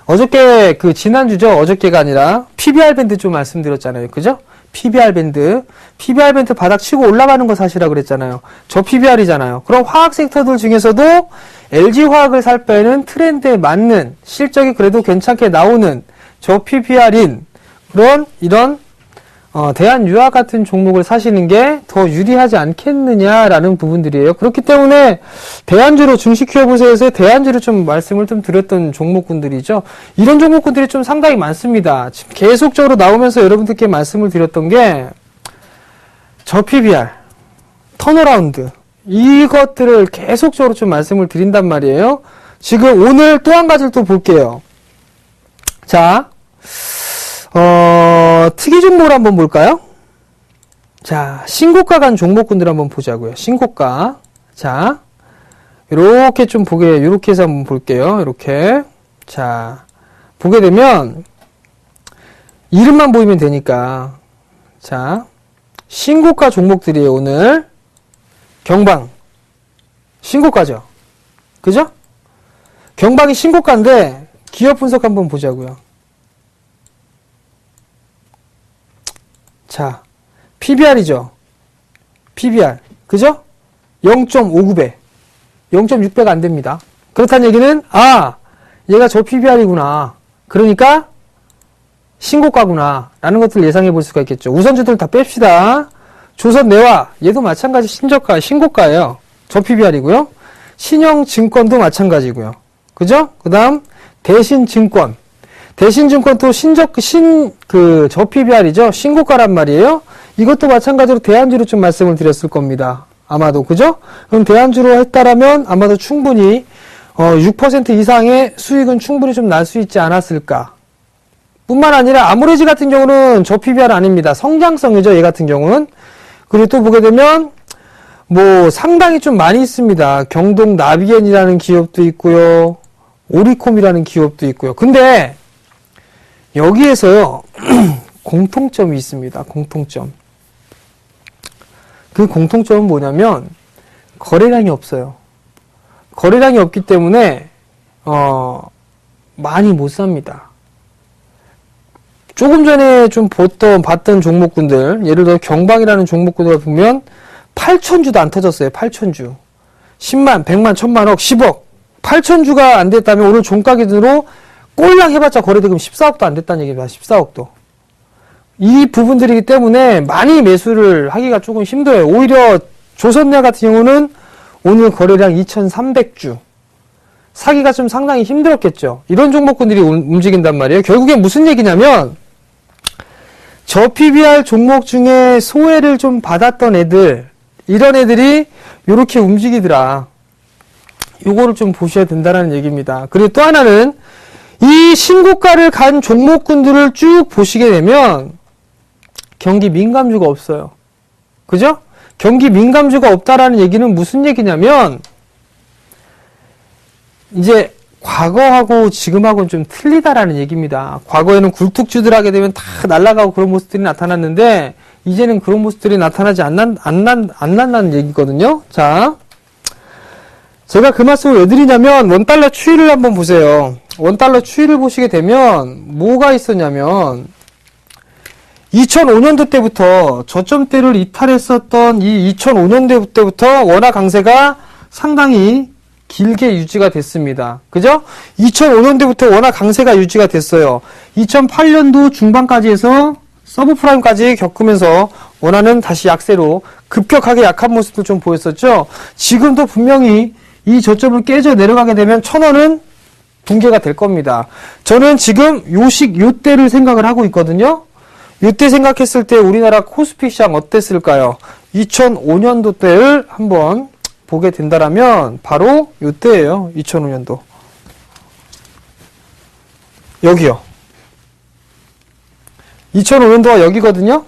어저께 지난주죠. 어저께가 아니라 PBR 밴드 좀 말씀드렸잖아요. 그죠? PBR 밴드 바닥 치고 올라가는 거 사시라 그랬잖아요. 저 PBR이잖아요. 그럼 화학 섹터들 중에서도 LG화학을 살 바에는 트렌드에 맞는 실적이 그래도 괜찮게 나오는 저 PBR인 이런 대한유학 같은 종목을 사시는 게 더 유리하지 않겠느냐라는 부분들이에요. 그렇기 때문에 대안주로 증시큐어보세에서 대안주로 좀 말씀을 좀 드렸던 종목군들이죠. 이런 종목군들이 좀 상당히 많습니다. 지금 계속적으로 나오면서 여러분들께 말씀을 드렸던 게 저 PBR, 턴어라운드 이것들을 계속적으로 좀 말씀을 드린단 말이에요. 지금 오늘 또 한 가지를 또 볼게요. 자, 특이 종목을 한번 볼까요? 자, 신고가 간 종목군들 한번 보자고요. 신고가. 자, 요렇게 해서 한번 볼게요. 요렇게. 자, 보게 되면, 이름만 보이면 되니까. 자, 신고가 종목들이에요, 오늘. 경방. 신고가죠? 그죠? 경방이 신고가인데, 기업 분석 한번 보자고요. 자, PBR이죠. PBR. 그죠? 0.59배. 0.6배가 안 됩니다. 그렇다는 얘기는, 얘가 저 PBR이구나. 그러니까, 신고가구나. 라는 것들을 예상해 볼 수가 있겠죠. 우선주들 다 뺍시다. 조선내화. 얘도 마찬가지 신고가예요. 저 PBR이고요. 신영증권도 마찬가지고요. 그죠? 그 다음, 대신증권. 대신증권도 저 PBR이죠. 신고가란 말이에요. 이것도 마찬가지로 대안주로 좀 말씀을 드렸을 겁니다. 아마도, 그죠? 그럼 대안주로 했다라면 아마도 충분히, 6% 이상의 수익은 충분히 좀 날 수 있지 않았을까. 뿐만 아니라 아모레지 같은 경우는 저 PBR 아닙니다. 성장성이죠. 얘 같은 경우는. 그리고 또 보게 되면, 상당히 좀 많이 있습니다. 경동 나비엔이라는 기업도 있고요. 오리콤이라는 기업도 있고요. 근데, 여기에서요, 공통점이 있습니다. 공통점. 그 공통점은 뭐냐면, 거래량이 없어요. 거래량이 없기 때문에, 많이 못 삽니다. 조금 전에 좀 봤던 종목군들, 예를 들어 경방이라는 종목군을 보면, 8,000주도 안 터졌어요. 8,000주. 10만, 100만, 1000만억, 10억. 8,000주가 안 됐다면 오늘 종가 기준으로 꼴랑 해봤자 거래대금 14억도 안 됐다는 얘기입니다. 14억도. 이 부분들이기 때문에 많이 매수를 하기가 조금 힘들어요. 오히려 조선내 같은 경우는 오늘 거래량 2,300주. 사기가 좀 상당히 힘들었겠죠. 이런 종목군들이 움직인단 말이에요. 결국엔 무슨 얘기냐면 저 PBR 종목 중에 소외를 좀 받았던 애들, 이런 애들이 이렇게 움직이더라. 요거를 좀 보셔야 된다는 얘기입니다. 그리고 또 하나는 이 신고가를 간 종목군들을 쭉 보시게 되면 경기 민감주가 없어요. 그죠? 경기 민감주가 없다라는 얘기는 무슨 얘기냐면 이제 과거하고 지금하고는 좀 틀리다라는 얘기입니다. 과거에는 굴뚝주들 하게 되면 다 날아가고 그런 모습들이 나타났는데 이제는 그런 모습들이 나타나지 않는다는 얘기거든요. 자, 제가 그 말씀을 왜 드리냐면 원달러 추이를 한번 보세요. 원달러 추이를 보시게 되면 뭐가 있었냐면 2005년도 때부터 저점대를 이탈했었던 이 2005년도 때부터 원화 강세가 상당히 길게 유지가 됐습니다. 그죠? 2005년도부터 원화 강세가 유지가 됐어요. 2008년도 중반까지 해서 서브프라임까지 겪으면서 원화는 다시 약세로 급격하게 약한 모습도 좀 보였었죠. 지금도 분명히 이 저점을 깨져 내려가게 되면 1,000원은 붕괴가 될 겁니다. 저는 지금 요때를 생각을 하고 있거든요. 요때 생각했을 때 우리나라 코스피 시장 어땠을까요? 2005년도 때를 한번 보게 된다라면 바로 요때예요. 2005년도. 여기요. 2005년도가 여기거든요.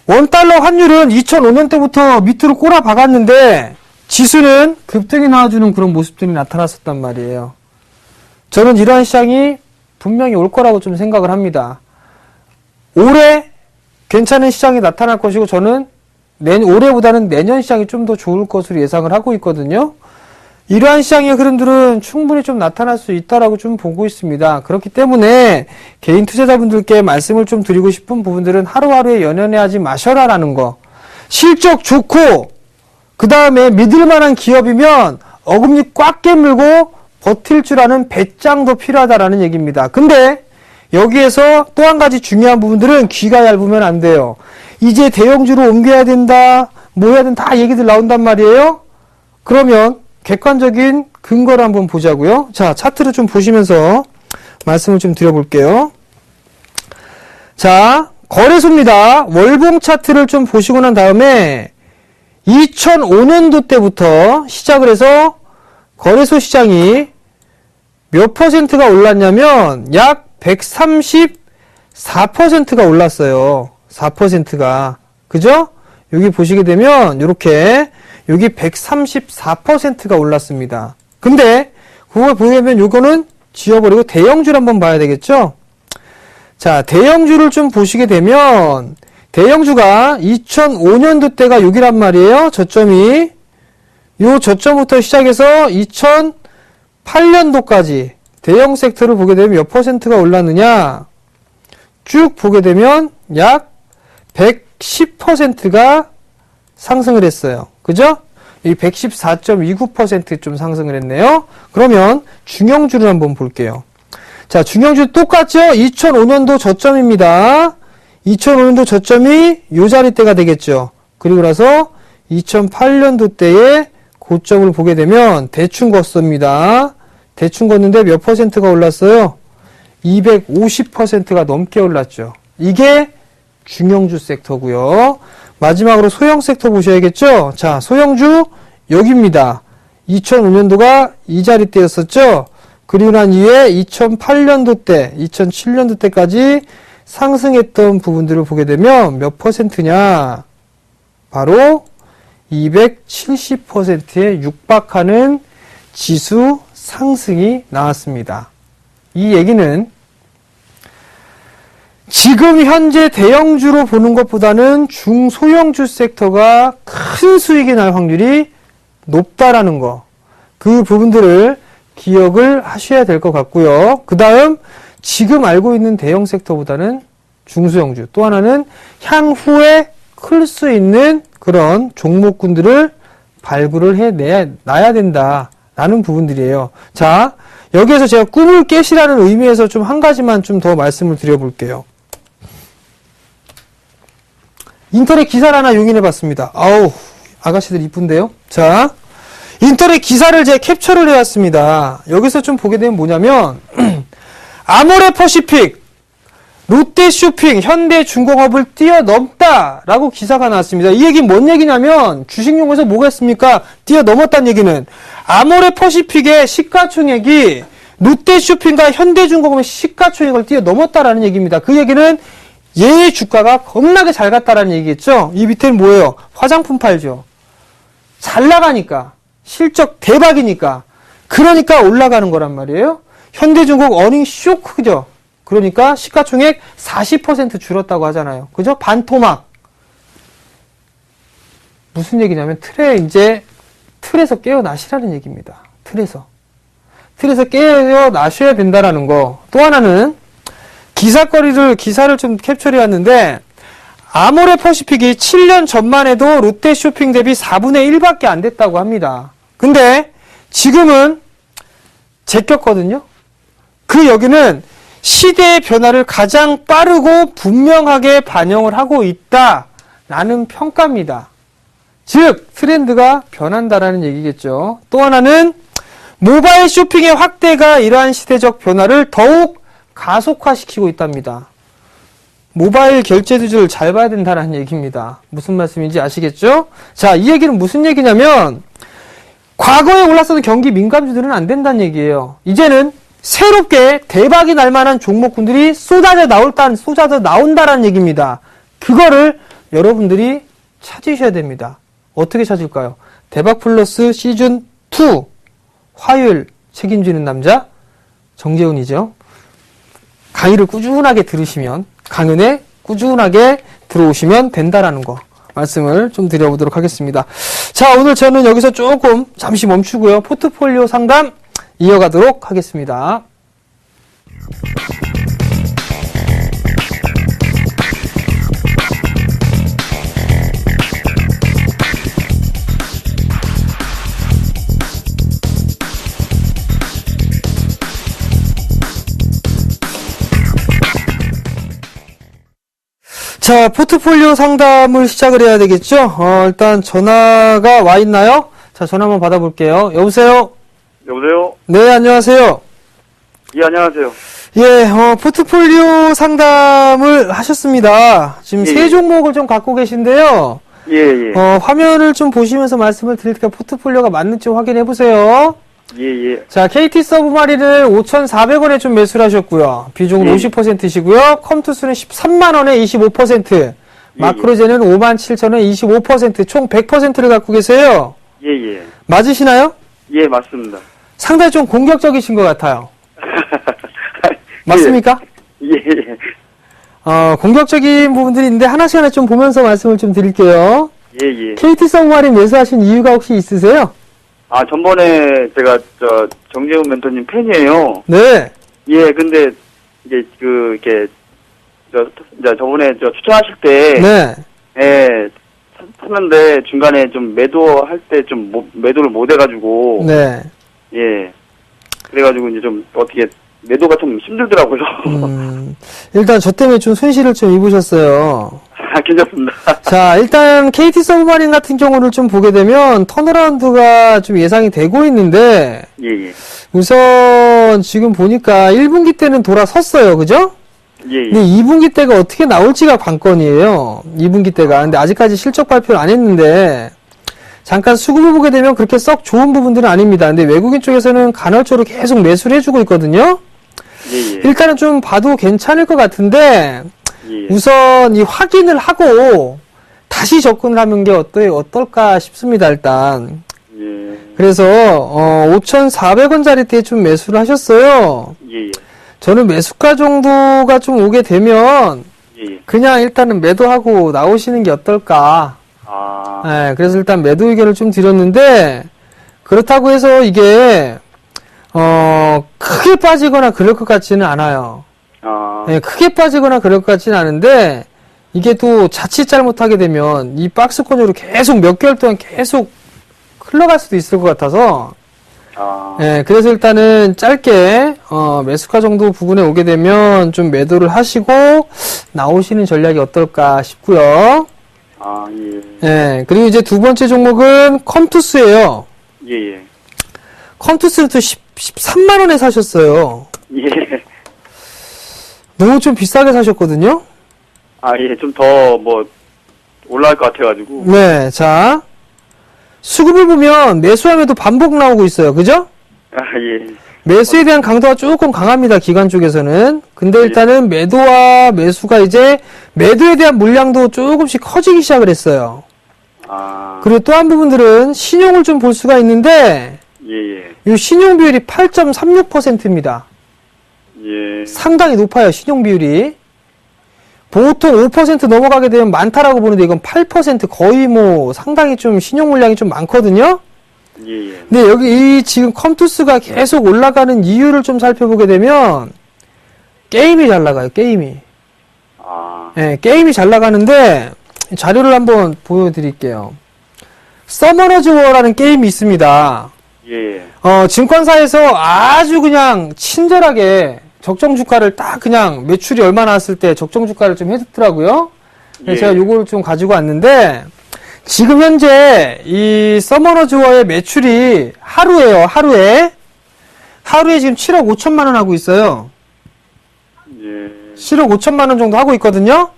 원달러 환율은 2005년 때부터 밑으로 꼬라 박았는데 지수는 급등이 나와주는 그런 모습들이 나타났었단 말이에요. 저는 이러한 시장이 분명히 올 거라고 좀 생각을 합니다. 올해 괜찮은 시장이 나타날 것이고 저는 올해보다는 내년 시장이 좀 더 좋을 것으로 예상을 하고 있거든요. 이러한 시장의 흐름들은 충분히 좀 나타날 수 있다라고 좀 보고 있습니다. 그렇기 때문에 개인 투자자분들께 말씀을 좀 드리고 싶은 부분들은 하루하루에 연연해하지 마셔라라는 거. 실적 좋고 그 다음에 믿을 만한 기업이면 어금니 꽉 깨물고 버틸 줄 아는 배짱도 필요하다라는 얘기입니다. 근데 여기에서 또 한 가지 중요한 부분들은 귀가 얇으면 안 돼요. 이제 대형주로 옮겨야 된다, 뭐 해야 된다, 다 얘기들 나온단 말이에요. 그러면 객관적인 근거를 한번 보자고요. 자, 차트를 좀 보시면서 말씀을 좀 드려볼게요. 자, 거래소입니다. 월봉 차트를 좀 보시고 난 다음에 2005년도 때부터 시작을 해서 거래소 시장이 몇 퍼센트가 올랐냐면 약 134%가 올랐어요. 4%가. 그죠? 여기 보시게 되면 이렇게 여기 134%가 올랐습니다. 근데 그걸 보면 요거는 지워버리고 대형주를 한번 봐야 되겠죠? 자, 대형주를 좀 보시게 되면 대형주가 2005년도 때가 여기란 말이에요. 저점이. 요 저점부터 시작해서 2008년도까지 대형 섹터를 보게 되면 몇 퍼센트가 올랐느냐? 쭉 보게 되면 약 110%가 상승을 했어요. 그죠? 이 114.29% 좀 상승을 했네요. 그러면 중형주를 한번 볼게요. 자, 중형주 똑같죠? 2005년도 저점입니다. 2005년도 저점이 요 자리대가 되겠죠. 그리고 나서 2008년도 때의 고점을 보게 되면 대충 걷습니다. 대충 걷는데 몇 퍼센트가 올랐어요? 250%가 넘게 올랐죠. 이게 중형주 섹터고요. 마지막으로 소형 섹터 보셔야겠죠? 자, 소형주 여기입니다. 2005년도가 이 자리대였었죠? 그리고 난 이후에 2008년도 때, 2007년도 때까지 상승했던 부분들을 보게 되면 몇 퍼센트냐? 바로 270%에 육박하는 지수 상승이 나왔습니다. 이 얘기는 지금 현재 대형주로 보는 것보다는 중소형주 섹터가 큰 수익이 날 확률이 높다라는 거. 그 부분들을 기억을 하셔야 될 것 같고요. 그 다음 지금 알고 있는 대형 섹터보다는 중소형주. 또 하나는 향후에 클 수 있는 그런 종목군들을 발굴을 해놔야 된다라는 부분들이에요. 자, 여기에서 제가 꿈을 깨시라는 의미에서 좀 한 가지만 좀 더 말씀을 드려볼게요. 인터넷 기사를 하나 용인해 봤습니다. 아우, 아가씨들 이쁜데요? 자, 인터넷 기사를 제가 캡처를 해왔습니다. 여기서 좀 보게 되면 뭐냐면, 아모레퍼시픽, 롯데쇼핑, 현대중공업을 뛰어넘다라고 기사가 나왔습니다. 이 얘기는 뭔 얘기냐면, 주식용어에서 뭐가 있습니까? 뛰어넘었다는 얘기는, 아모레퍼시픽의 시가총액이 롯데쇼핑과 현대중공업의 시가총액을 뛰어넘었다라는 얘기입니다. 그 얘기는 얘의 주가가 겁나게 잘 갔다라는 얘기겠죠? 이 밑에는 뭐예요? 화장품 팔죠. 잘 나가니까. 실적 대박이니까. 그러니까 올라가는 거란 말이에요. 현대중공업 어닝 쇼크죠. 그러니까 시가총액 40% 줄었다고 하잖아요. 그죠? 반토막. 무슨 얘기냐면 틀에서 깨어나시라는 얘기입니다. 틀에서 깨어나셔야 된다라는 거. 또 하나는 기사를 좀 캡처해 왔는데, 아모레퍼시픽이 7년 전만 해도 롯데쇼핑 대비 4분의 1밖에 안 됐다고 합니다. 근데 지금은 제꼈거든요. 그 여기는 시대의 변화를 가장 빠르고 분명하게 반영을 하고 있다라는 평가입니다. 즉 트렌드가 변한다라는 얘기겠죠. 또 하나는 모바일 쇼핑의 확대가 이러한 시대적 변화를 더욱 가속화시키고 있답니다. 모바일 결제들을 잘 봐야 된다는 얘기입니다. 무슨 말씀인지 아시겠죠? 자, 이 얘기는 무슨 얘기냐면 과거에 올랐었던 경기 민감주들은 안 된다는 얘기예요. 이제는 새롭게 대박이 날 만한 종목군들이 쏟아져 나온다라는 얘기입니다. 그거를 여러분들이 찾으셔야 됩니다. 어떻게 찾을까요? 대박 플러스 시즌 2 화요일 책임지는 남자 정재훈이죠. 강의를 꾸준하게 들으시면, 강연에 꾸준하게 들어오시면 된다라는 거. 말씀을 좀 드려보도록 하겠습니다. 자, 오늘 저는 여기서 조금 잠시 멈추고요. 포트폴리오 상담 이어가도록 하겠습니다. 자, 포트폴리오 상담을 시작을 해야 되겠죠? 일단 전화가 와 있나요? 자, 전화 한번 받아볼게요. 여보세요? 여보세요? 네, 안녕하세요. 예, 안녕하세요. 예, 포트폴리오 상담을 하셨습니다. 지금 예, 세 예. 종목을 좀 갖고 계신데요. 예, 예. 화면을 좀 보시면서 말씀을 드릴게요. 포트폴리오가 맞는지 확인해 보세요. 예, 예. 자, KT 서브마린을 5,400원에 좀 매수를 하셨고요. 비중은 예. 50%시고요. 컴투스는 13만원에 25%. 마크로제는 57,000원에 25%. 총 100%를 갖고 계세요. 예, 예. 맞으시나요? 예, 맞습니다. 상당히 좀 공격적이신 것 같아요. 맞습니까? 예, 예. 공격적인 부분들이 있는데 하나씩 좀 보면서 말씀을 좀 드릴게요. 예, 예. KT 서브마린 매수하신 이유가 혹시 있으세요? 아, 전번에 제가, 정재훈 멘토님 팬이에요. 네. 예, 근데, 이게, 저번에 추천하실 때, 네. 예, 샀는데 중간에 좀 매도할 때 좀 매도를 못 해가지고, 네. 예. 그래가지고 이제 좀 어떻게, 매도가 좀 힘들더라고요. 일단 저 때문에 좀 손실을 좀 입으셨어요. 아, 괜찮습니다. 자, 일단 KT 서브마린 같은 경우를 좀 보게 되면 턴어라운드가 좀 예상이 되고 있는데 예, 예. 우선 지금 보니까 1분기 때는 돌아섰어요. 그죠? 예, 예. 근데 2분기 때가 어떻게 나올지가 관건이에요. 2분기 때가. 근데 아직까지 실적 발표를 안 했는데 잠깐 수급을 보게 되면 그렇게 썩 좋은 부분들은 아닙니다. 근데 외국인 쪽에서는 간헐적으로 계속 매수를 해주고 있거든요. 예, 예. 일단은 좀 봐도 괜찮을 것 같은데 예. 우선 이 확인을 하고 다시 접근을 하는 게 어떨까 싶습니다, 일단. 예. 그래서 5,400원짜리 때 좀 매수를 하셨어요. 예, 예. 저는 매수가 정도가 좀 오게 되면 예. 그냥 일단은 매도하고 나오시는 게 어떨까. 아. 네, 그래서 일단 매도 의견을 좀 드렸는데 그렇다고 해서 이게 크게 빠지거나 그럴 것 같지는 않아요. 아. 네, 크게 빠지거나 그럴 것 같지는 않은데 이게 또 자칫 잘못하게 되면 이 박스권으로 계속 몇 개월 동안 계속 흘러갈 수도 있을 것 같아서 아. 네, 그래서 일단은 짧게 매수가 정도 부분에 오게 되면 좀 매도를 하시고 나오시는 전략이 어떨까 싶고요. 아, 예. 네, 그리고 이제 두 번째 종목은 컴투스예요. 예, 예. 컴투스를 또 13만 원에 사셨어요. 예. 너무 좀 비싸게 사셨거든요. 아, 예. 좀 더 올라갈 것 같아가지고. 네, 자 수급을 보면 매수함에도 반복 나오고 있어요. 그죠? 아, 예. 매수에 대한 강도가 조금 강합니다. 기관 쪽에서는. 근데 일단은 매도와 매수가 이제 매도에 대한 물량도 조금씩 커지기 시작을 했어요. 아. 그리고 또 한 부분들은 신용을 좀 볼 수가 있는데 예, 예. 이 신용 비율이 8.36%입니다. 예. 상당히 높아요. 신용 비율이. 보통 5% 넘어가게 되면 많다라고 보는데 이건 8% 거의 상당히 좀 신용 물량이 좀 많거든요. 예, 예. 근데 여기 이 지금 컴투스가 계속 올라가는 이유를 좀 살펴보게 되면 게임이 잘 나가요. 게임이. 아. 네, 게임이 잘 나가는데 자료를 한번 보여드릴게요. 서머너즈 워라는 게임이 있습니다. 예. 증권사에서 아주 그냥 친절하게 적정 주가를 딱 그냥 매출이 얼마 나왔을 때 적정 주가를 좀 해줬더라고요. 예. 제가 요걸 좀 가지고 왔는데 지금 현재 이 서머너즈 워의 매출이 하루에 지금 7억 5천만 원 하고 있어요. 예. 7억 5천만 원 정도 하고 있거든요.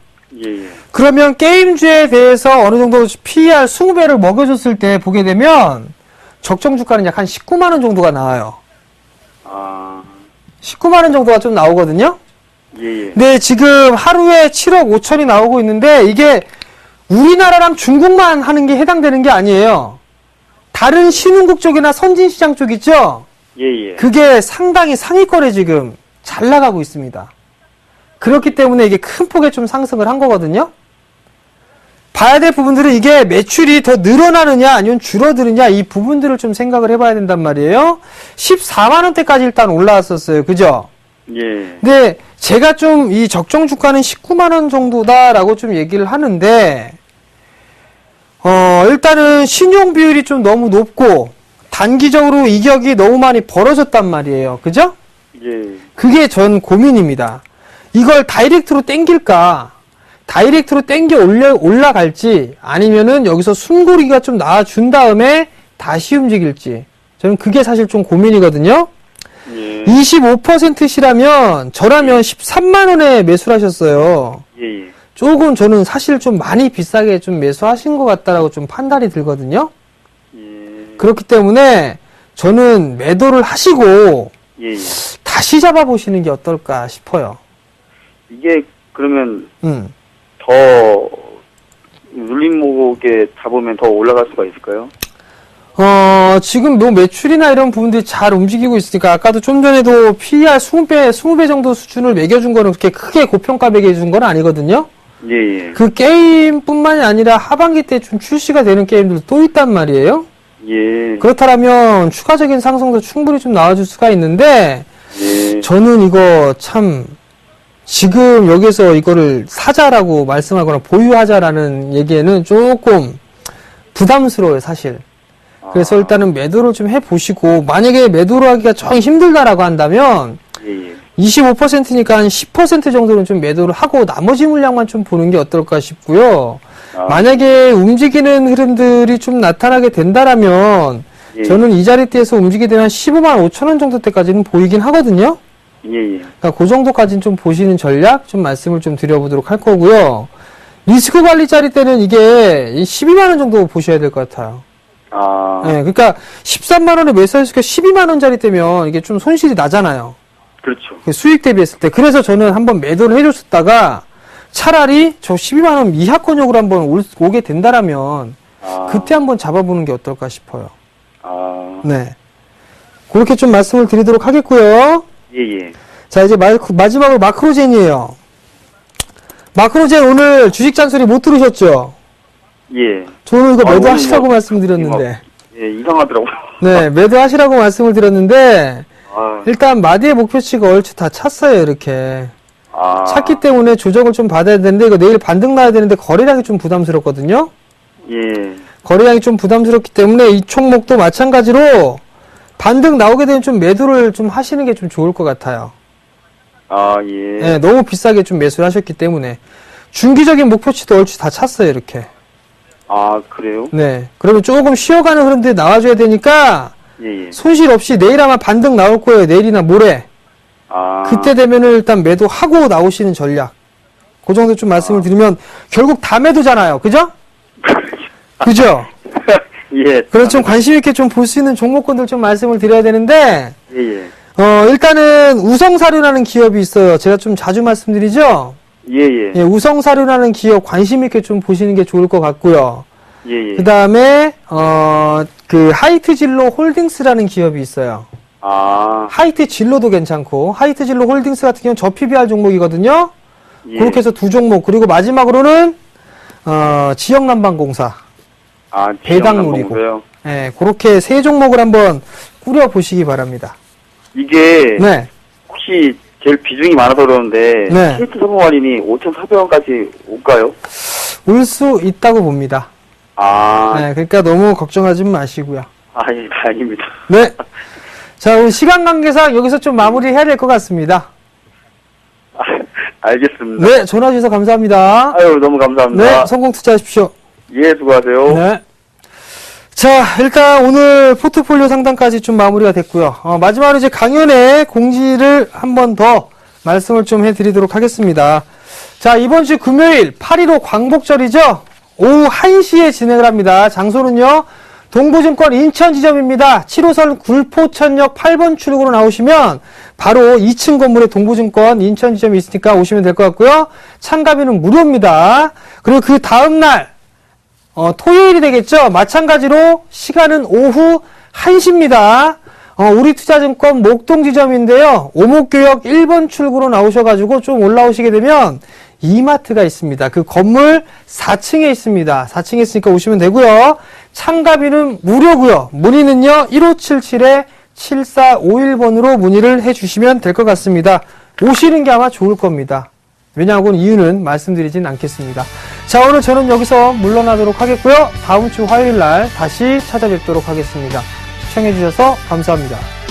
예, 예. 그러면 게임주에 대해서 어느 정도 PER 20배를 먹여줬을 때 보게 되면 적정 주가는 약 한 19만 원 정도가 나와요. 아. 19만 원 정도가 좀 나오거든요. 예, 예. 네, 지금 하루에 7억 5천이 나오고 있는데 이게 우리나라랑 중국만 하는 게 해당되는 게 아니에요. 다른 신흥국 쪽이나 선진시장 쪽 있죠? 예, 예. 그게 상당히 상위권에 지금 잘 나가고 있습니다. 그렇기 때문에 이게 큰 폭의 좀 상승을 한 거거든요. 봐야 될 부분들은 이게 매출이 더 늘어나느냐 아니면 줄어드느냐 이 부분들을 좀 생각을 해봐야 된단 말이에요. 14만 원대까지 일단 올라왔었어요. 그죠? 예. 근데 제가 좀 이 적정 주가는 19만 원 정도다라고 좀 얘기를 하는데 일단은 신용 비율이 좀 너무 높고 단기적으로 이격이 너무 많이 벌어졌단 말이에요. 그죠? 예. 그게 전 고민입니다. 이걸 다이렉트로 땡길까? 다이렉트로 땡겨 올라갈지 아니면은 여기서 숨고르기가 좀 나와준 다음에 다시 움직일지 저는 그게 사실 좀 고민이거든요. 예. 25%시라면 저라면 13만 원에 매수를 하셨어요. 예. 조금 저는 사실 좀 많이 비싸게 좀 매수하신 것 같다라고 좀 판단이 들거든요. 예. 그렇기 때문에 저는 매도를 하시고 예. 다시 잡아보시는 게 어떨까 싶어요. 이게 그러면 음. 더 눌림목에 잡으면 더 올라갈 수가 있을까요? 지금 뭐 매출이나 이런 부분들이 잘 움직이고 있으니까 아까도 좀 전에도 PER 20배 정도 수준을 매겨준 거는 그렇게 크게 고평가 매겨준 건 아니거든요. 예. 그 게임뿐만이 아니라 하반기 때 좀 출시가 되는 게임들도 또 있단 말이에요. 예. 그렇다면 추가적인 상승도 충분히 좀 나와줄 수가 있는데 예. 저는 이거 참 지금 여기서 이거를 사자라고 말씀하거나 보유하자라는 얘기에는 조금 부담스러워요, 사실. 그래서 일단은 매도를 좀 해보시고 만약에 매도를 하기가 좀 힘들다라고 한다면 예. 25%니까 한 10% 정도는 좀 매도를 하고 나머지 물량만 좀 보는 게 어떨까 싶고요. 만약에 움직이는 흐름들이 좀 나타나게 된다라면 예. 저는 이 자리대에서 움직이게 되면 한 15만 5천 원 정도 때까지는 보이긴 하거든요. 예. 그러니까 그 정도까지는 좀 보시는 전략 좀 말씀을 좀 드려보도록 할 거고요. 리스크 관리 자리대는 이게 12만 원 정도 보셔야 될 것 같아요. 네, 그러니까 13만 원에 매수하시니까 12만 원짜리 때면 이게 좀 손실이 나잖아요. 그렇죠. 수익 대비했을 때. 그래서 저는 한번 매도를 해줬다가 차라리 저 12만 원 이하 권역으로 한번 오게 된다라면 그때 한번 잡아보는 게 어떨까 싶어요. 네. 그렇게 좀 말씀을 드리도록 하겠고요. 예. 자, 이제 마지막으로 마크로젠이에요. 마크로젠 오늘 주식 잔소리 못 들으셨죠? 예. 저는 이거 오늘 매도하시라고 말씀드렸는데. 예, 이상하더라고요. 네, 매도하시라고 말씀을 드렸는데, 일단 마디의 목표치가 얼추 다 찼어요, 이렇게. 찼기 때문에 조정을 좀 받아야 되는데, 이거 내일 반등 나야 되는데, 거래량이 좀 부담스럽거든요? 예. 거래량이 좀 부담스럽기 때문에, 이 총목도 마찬가지로, 반등 나오게 되면 좀 매도를 좀 하시는 게 좀 좋을 것 같아요. 예. 네, 너무 비싸게 좀 매수를 하셨기 때문에. 중기적인 목표치도 얼추 다 찼어요, 이렇게. 그래요? 네. 그러면 조금 쉬어가는 흐름들이 나와줘야 되니까, 예. 손실 없이 내일 아마 반등 나올 거예요. 내일이나 모레. 그때 되면은 일단 매도하고 나오시는 전략. 그 정도 좀 말씀을 드리면, 결국 다 매도잖아요. 그죠? 그죠? 예. 그래서 좀 관심있게 좀 볼 수 있는 종목군들 좀 말씀을 드려야 되는데, 예. 일단은 우성사료라는 기업이 있어요. 제가 좀 자주 말씀드리죠? 예. 우성사료라는 기업 관심있게 좀 보시는 게 좋을 것 같고요. 예. 그 다음에, 그 하이트진로 홀딩스라는 기업이 있어요. 하이트진로도 괜찮고, 하이트진로 홀딩스 같은 경우는 저PBR 종목이거든요. 예. 그렇게 해서 두 종목, 그리고 마지막으로는, 지역난방공사. 배당놀이고. 네, 그렇게 세 종목을 한번 꾸려보시기 바랍니다. 이게, 네. 혹시 제일 비중이 많아서 그러는데, 네. KT 소금 할인이 5,400원까지 올까요? 올 수 있다고 봅니다. 네, 그러니까 너무 걱정하지 마시고요. 예, 다행입니다. 네. 자, 오늘 시간 관계상 여기서 좀 마무리 해야 될 것 같습니다. 알겠습니다. 네, 전화 주셔서 감사합니다. 너무 감사합니다. 네, 성공 투자하십시오. 예, 수고하세요. 네. 자, 일단 오늘 포트폴리오 상담까지 좀 마무리가 됐고요. 마지막으로 이제 강연의 공지를 한 번 더 말씀을 좀 해드리도록 하겠습니다. 자, 이번 주 금요일 8.15 광복절이죠? 오후 1시에 진행을 합니다. 장소는요, 동부증권 인천지점입니다. 7호선 굴포천역 8번 출구로 나오시면 바로 2층 건물에 동부증권 인천지점이 있으니까 오시면 될 것 같고요. 참가비는 무료입니다. 그리고 그 다음날 토요일이 되겠죠. 마찬가지로 시간은 오후 1시입니다. 우리투자증권 목동지점인데요. 오목교역 1번 출구로 나오셔가지고 좀 올라오시게 되면 이마트가 있습니다. 그 건물 4층에 있습니다. 4층에 있으니까 오시면 되고요. 참가비는 무료고요. 문의는요 1577-7451번으로 문의를 해주시면 될 것 같습니다. 오시는 게 아마 좋을 겁니다. 왜냐하고 이유는 말씀드리진 않겠습니다. 자, 오늘 저는 여기서 물러나도록 하겠고요. 다음 주 화요일 날 다시 찾아뵙도록 하겠습니다. 시청해주셔서 감사합니다.